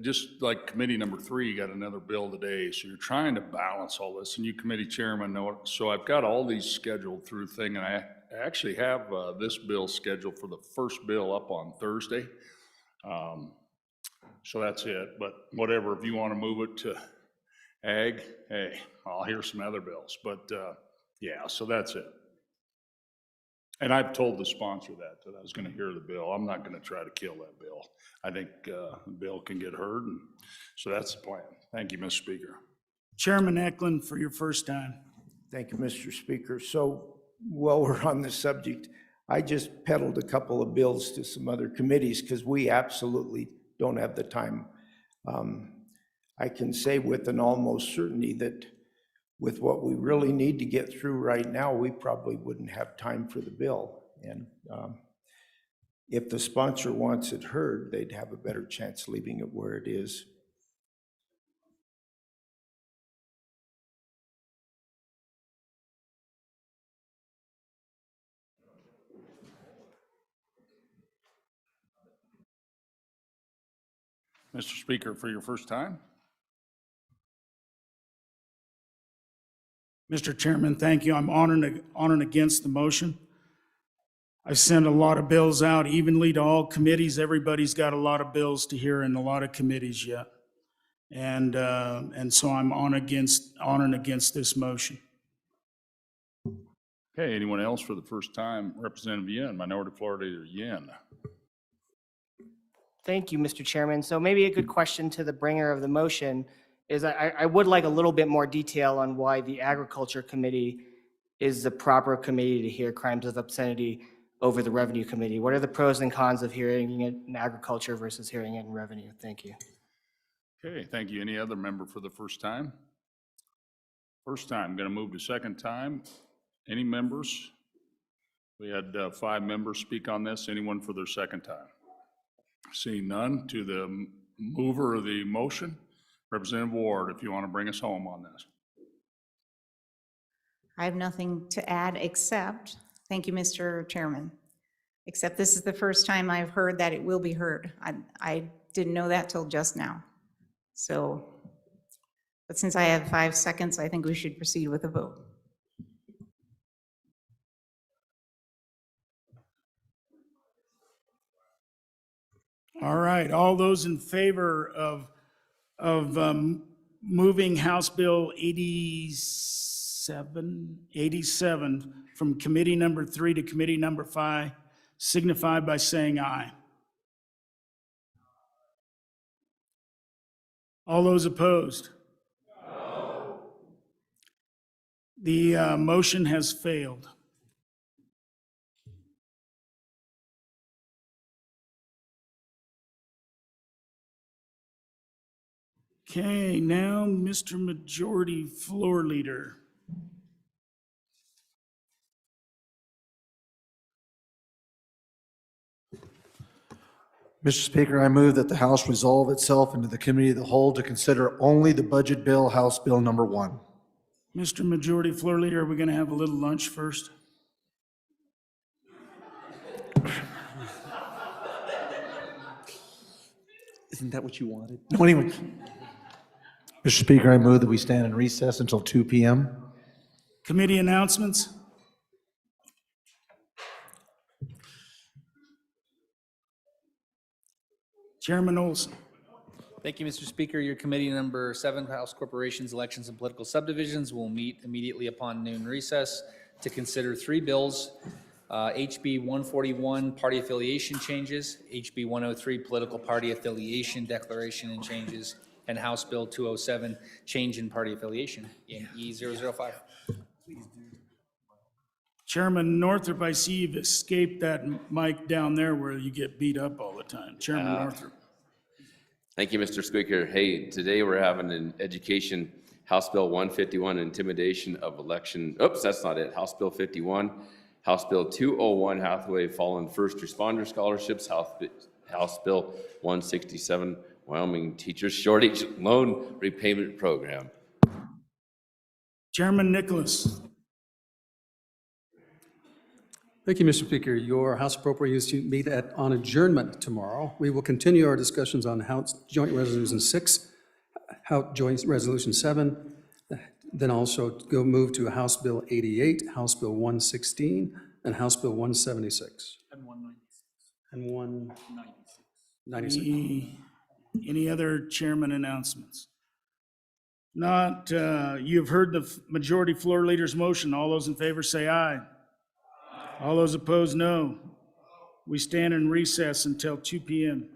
[SPEAKER 5] just like committee number 3, you got another bill today. So you're trying to balance all this, and you committee chairman know it. So I've got all these scheduled through thing, and I actually have this bill scheduled for the first bill up on Thursday. So that's it, but whatever, if you want to move it to ag, hey, I'll hear some other bills, but yeah, so that's it. And I've told the sponsor that I was going to hear the bill. I'm not going to try to kill that bill. I think the bill can get heard, and so that's the plan. Thank you, Mr. Speaker.
[SPEAKER 1] Chairman Eklund, for your first time.
[SPEAKER 20] Thank you, Mr. Speaker. So while we're on this subject, I just peddled a couple of bills to some other committees because we absolutely don't have the time. I can say with an almost certainty that with what we really need to get through right now, we probably wouldn't have time for the bill. And if the sponsor wants it heard, they'd have a better chance leaving it where it is.
[SPEAKER 5] Mr. Speaker, for your first time.
[SPEAKER 1] Mr. Chairman, thank you. I'm on and against the motion. I've sent a lot of bills out evenly to all committees. Everybody's got a lot of bills to hear in a lot of committees yet. And so I'm on and against this motion.
[SPEAKER 5] Okay, anyone else for the first time? Representative Yen, Minority Floor Leader Yen.
[SPEAKER 4] Thank you, Mr. Chairman. So maybe a good question to the bringer of the motion is I would like a little bit more detail on why the Agriculture Committee is the proper committee to hear crimes of obscenity over the Revenue Committee. What are the pros and cons of hearing it in agriculture versus hearing it in revenue? Thank you.
[SPEAKER 5] Okay, thank you. Any other member for the first time? First time, going to move to second time. Any members? We had 5 members speak on this. Anyone for their second time? Seeing none, to the mover of the motion, Representative Ward, if you want to bring us home on this.
[SPEAKER 6] I have nothing to add except, thank you, Mr. Chairman, except this is the first time I've heard that it will be heard. I didn't know that till just now. So, but since I have 5 seconds, I think we should proceed with a vote.
[SPEAKER 1] All right, all those in favor of moving House Bill 87 from committee number 3 to committee number 5, signify by saying aye. All those opposed? No. The motion has failed. Okay, now Mr. Majority Floor Leader.
[SPEAKER 10] Mr. Speaker, I move that the House resolve itself into the Committee of the Whole to consider only the budget bill, House Bill number 1.
[SPEAKER 1] Mr. Majority Floor Leader, are we going to have a little lunch first?
[SPEAKER 10] Isn't that what you wanted? No, anyway. Mr. Speaker, I move that we stand in recess until 2 p.m.
[SPEAKER 1] Committee announcements? Chairman Olson.
[SPEAKER 18] Thank you, Mr. Speaker. Your committee number 7, House Corporations, Elections, and Political Subdivisions, will meet immediately upon noon recess to consider 3 bills, HB 141, Party Affiliation Changes, HB 103, Political Party Affiliation Declaration and Changes, and House Bill 207, Change in Party Affiliation, in E005.
[SPEAKER 1] Chairman Northrup, I see you've escaped that mic down there where you get beat up all the time. Chairman Northrup.
[SPEAKER 21] Thank you, Mr. Speaker. Hey, today we're having an education, House Bill 151, intimidation of election. Oops, that's not it. House Bill 51, House Bill 201, Hathaway Fallen First Responder Scholarships, House Bill 167, Wyoming Teachers Shortage Loan Repayment Program.
[SPEAKER 1] Chairman Nicholas.
[SPEAKER 22] Thank you, Mr. Speaker. Your House Appropriations meet on adjournment tomorrow. We will continue our discussions on House Joint Resolution 6, House Joint Resolution 7, then also move to House Bill 88, House Bill 116, and House Bill 176.
[SPEAKER 1] And 196.
[SPEAKER 22] And 196.
[SPEAKER 1] Any other chairman announcements? Not, you've heard the Majority Floor Leader's motion. All those in favor say aye. All those opposed, no. We stand in recess until 2 p.m.